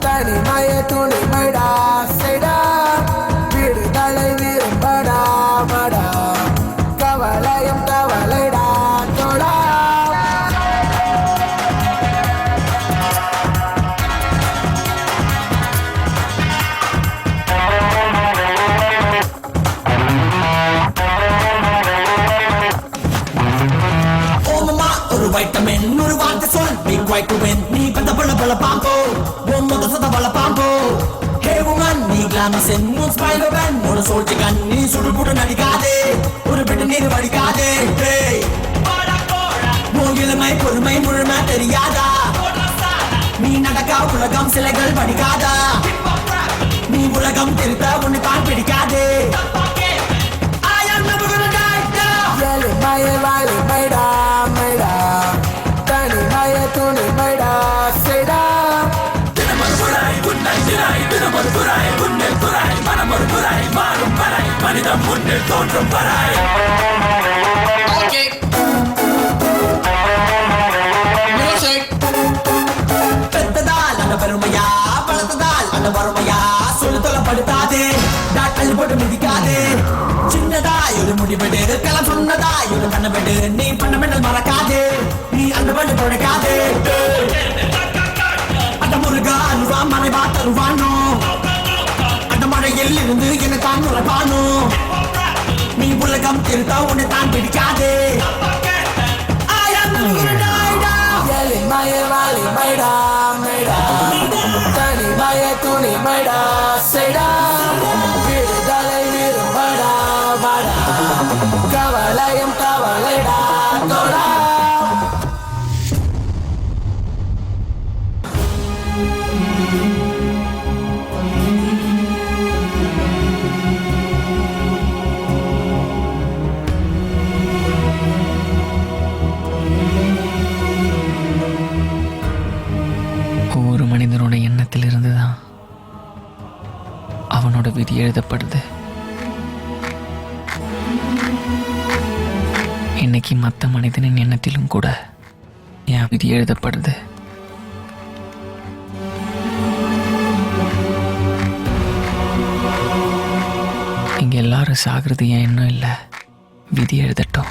தனி மாய துணி மைடா செய்டா விடுதலை விரும்படா மடா கவலையும் கவலைடா தோடா. ஒரு வைட்டமின் ஒரு வார்த்தை சொல் be quiet to win. நீ பந்த பல பல பாம்போ உன் முத சத பல பாம்போ. Hey woman நீ கிளாமஸ் இன் உன் ஸ்மைல் வென் ஒரு சோல்ஜி கன். நீ சுடு புடு நடிக்காதே ஒரு பிட்டு நீர் வடிக்காதே. உன் இளமை பொறுமை முழுமை தெரியாதா? நீ நடக்கா உலகம் சிலைகள் படிக்காதா? நீ உலகம் திருத்த உன்னை தான் பிடிக்காதே. I am never gonna die now. ஏழை மாய வாழை மைடா மைடா தனி மாய துணி மைடா செய்டா மனிதம் முன்னில் தோன்றும் வரை. பெத்ததால் அந்த பெருமையா பழத்ததால் அந்த வறுமையா சொல்லு தொலைப்படுத்தாதே. டாக்டர் போட்டு மிதிக்காதே. சின்னதா ஒரு முடிவெடு களம் சொன்னதா ஒரு கண்ணவெடு. நீ பண்ண மெண்டல் மறக்காதே. நீ அந்த பண்ணு தொலைக்காதே. அந்த முருகா அருவா மனைவா தருவானோ. அந்த மழையில் இருந்து என்னை தான் உறப்பானோ. நீ உலகம் திருத்த உன்னை தான் பிடிக்காதே. ஏழை மாய வாழை மைடா மைடா தனி மாய துணி மைடா செய்டா விடுதலை விரும்படா மடா கவலையும் கவலைடா தோடா. ஒவ்வொரு மனிதனோட எண்ணத்தில் இருந்து தான் அவனோட விதி எழுதப்படுது. இன்னைக்கு மற்ற மனிதனின் எண்ணத்திலும் கூட என் விதி எழுதப்படுது. இங்க எல்லாரும் சாகிறது என் எண்ணம் இல்லை, விதி எழுதட்டும்.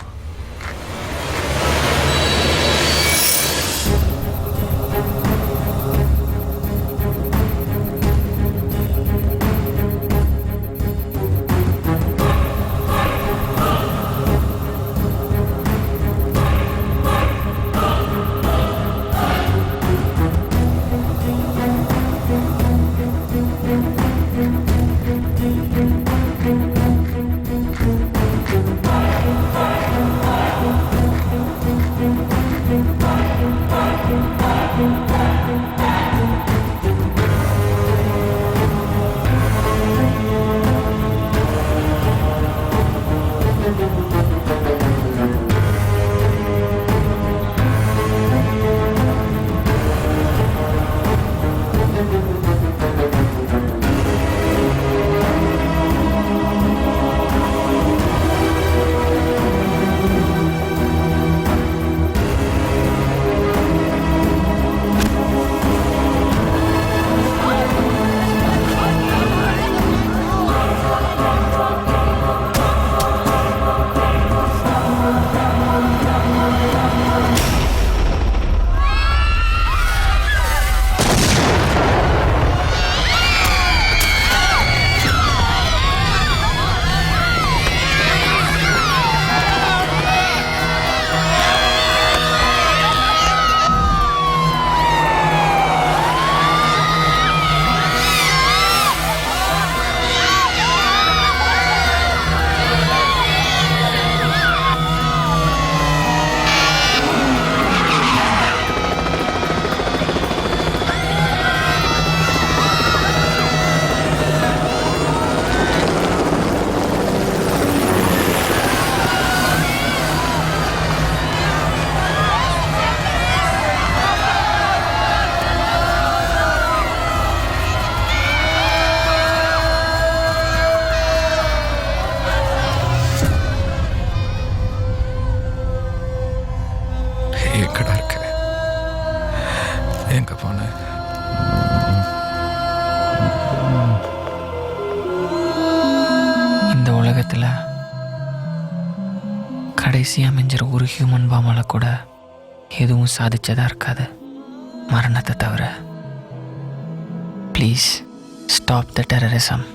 எங்கடா இருக்க? எங்க போன? இந்த உலகத்தில் கடைசியாக மிஞ்சிற ஒரு ஹியூமன் பாமால கூட எதுவும் சாதிச்சதா இருக்காது, மரணத்தை தவிர. Please stop the terrorism.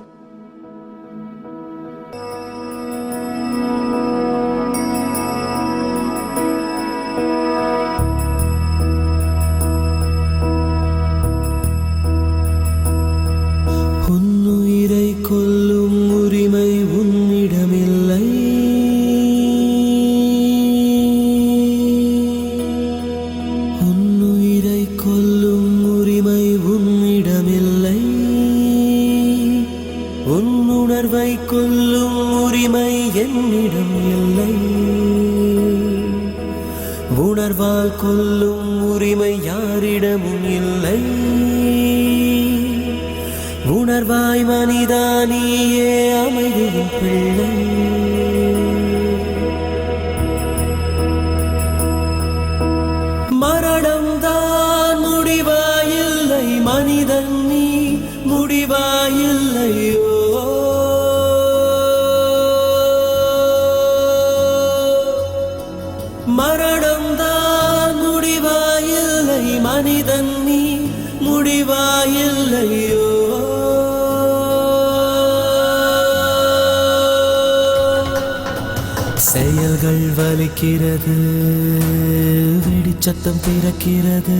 உன்னுயிரை கொல்லும் உரிமை உன்னிடமில்லை. உன்னுயிரை கொல்லும் உரிமை உன்னிடமில்லை. உன்னுணர்வை கொல்லும் உரிமை என்னிடம் இல்லை. உணர்வால் கொல்லும் உரிமை யாரிடமும் இல்லை. உணர்வாய் மனிதா நீயே அமைதியின் பிள்ளை. மரணம்தான் முடிவாயில்லை, மனிதன் நீ முடிவாயில்லையோ. மரணம்தான் முடிவாயில்லை, மனிதன் நீ முடிவாயில்லையோ. செயல்கள் வலிக்கிறது, வெடிச்சத்தம் பிறக்கிறது,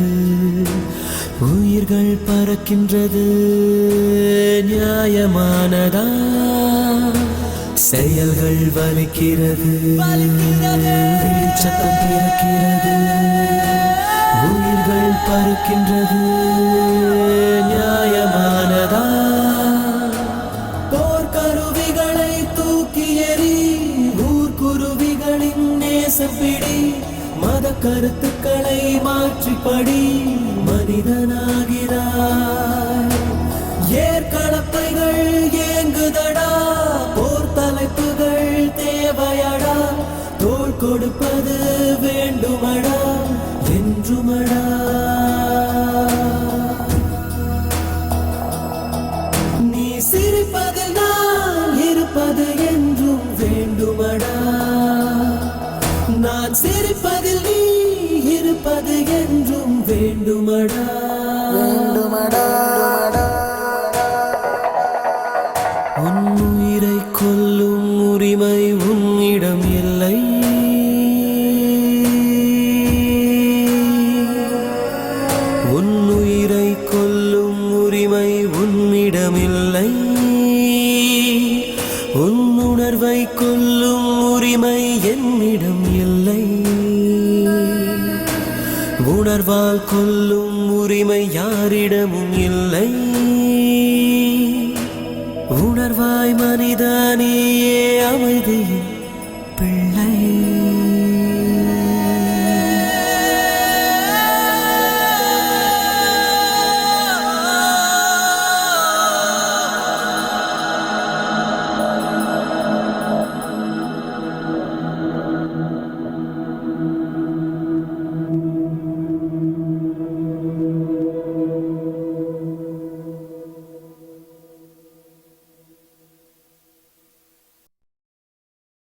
உயிர்கள் பறக்கின்றது, நியாயமானதா? செயல்கள் வலிக்கிறது, வெடிச்சத்தம் பிறக்கிறது, உயிர்கள் பறக்கின்றது, நியாயமானதா? போர்க்கருவிகளை தூக்கி எறி, ஊர்க்குருவிகளின் நேசப்பிடி, மத கருத்துக்களை மாற்றிப்படி, மனிதனாகிறாய். ஏற்களப்பைகள் ஏங்குதடா, போர் தலைப்புகள் தேவையடா, தோள் கொடுப்பது வேண்டுமடா என்றுமடா. நீ சிரிப்பதில் நான் இருப்பது என்றும் வேண்டுமடா. நான் சிரிப்பதில் நீ இருப்பது என்றும் வேண்டுமடா. உன்னுயிரை கொல்லும் உரிமை உன்னிடம் இல்லை. உன்னுயிரை கொல்லும் உரிமை உன்னிடமில்லை. உன்னுணர்வை கொல்லும் உரிமை என்னிடம் இல்லை. உணர்வால் கொல்லும் உரிமை யாரிடமும் இல்லை. உணர்வாய் மனிதனியே அமைதியில்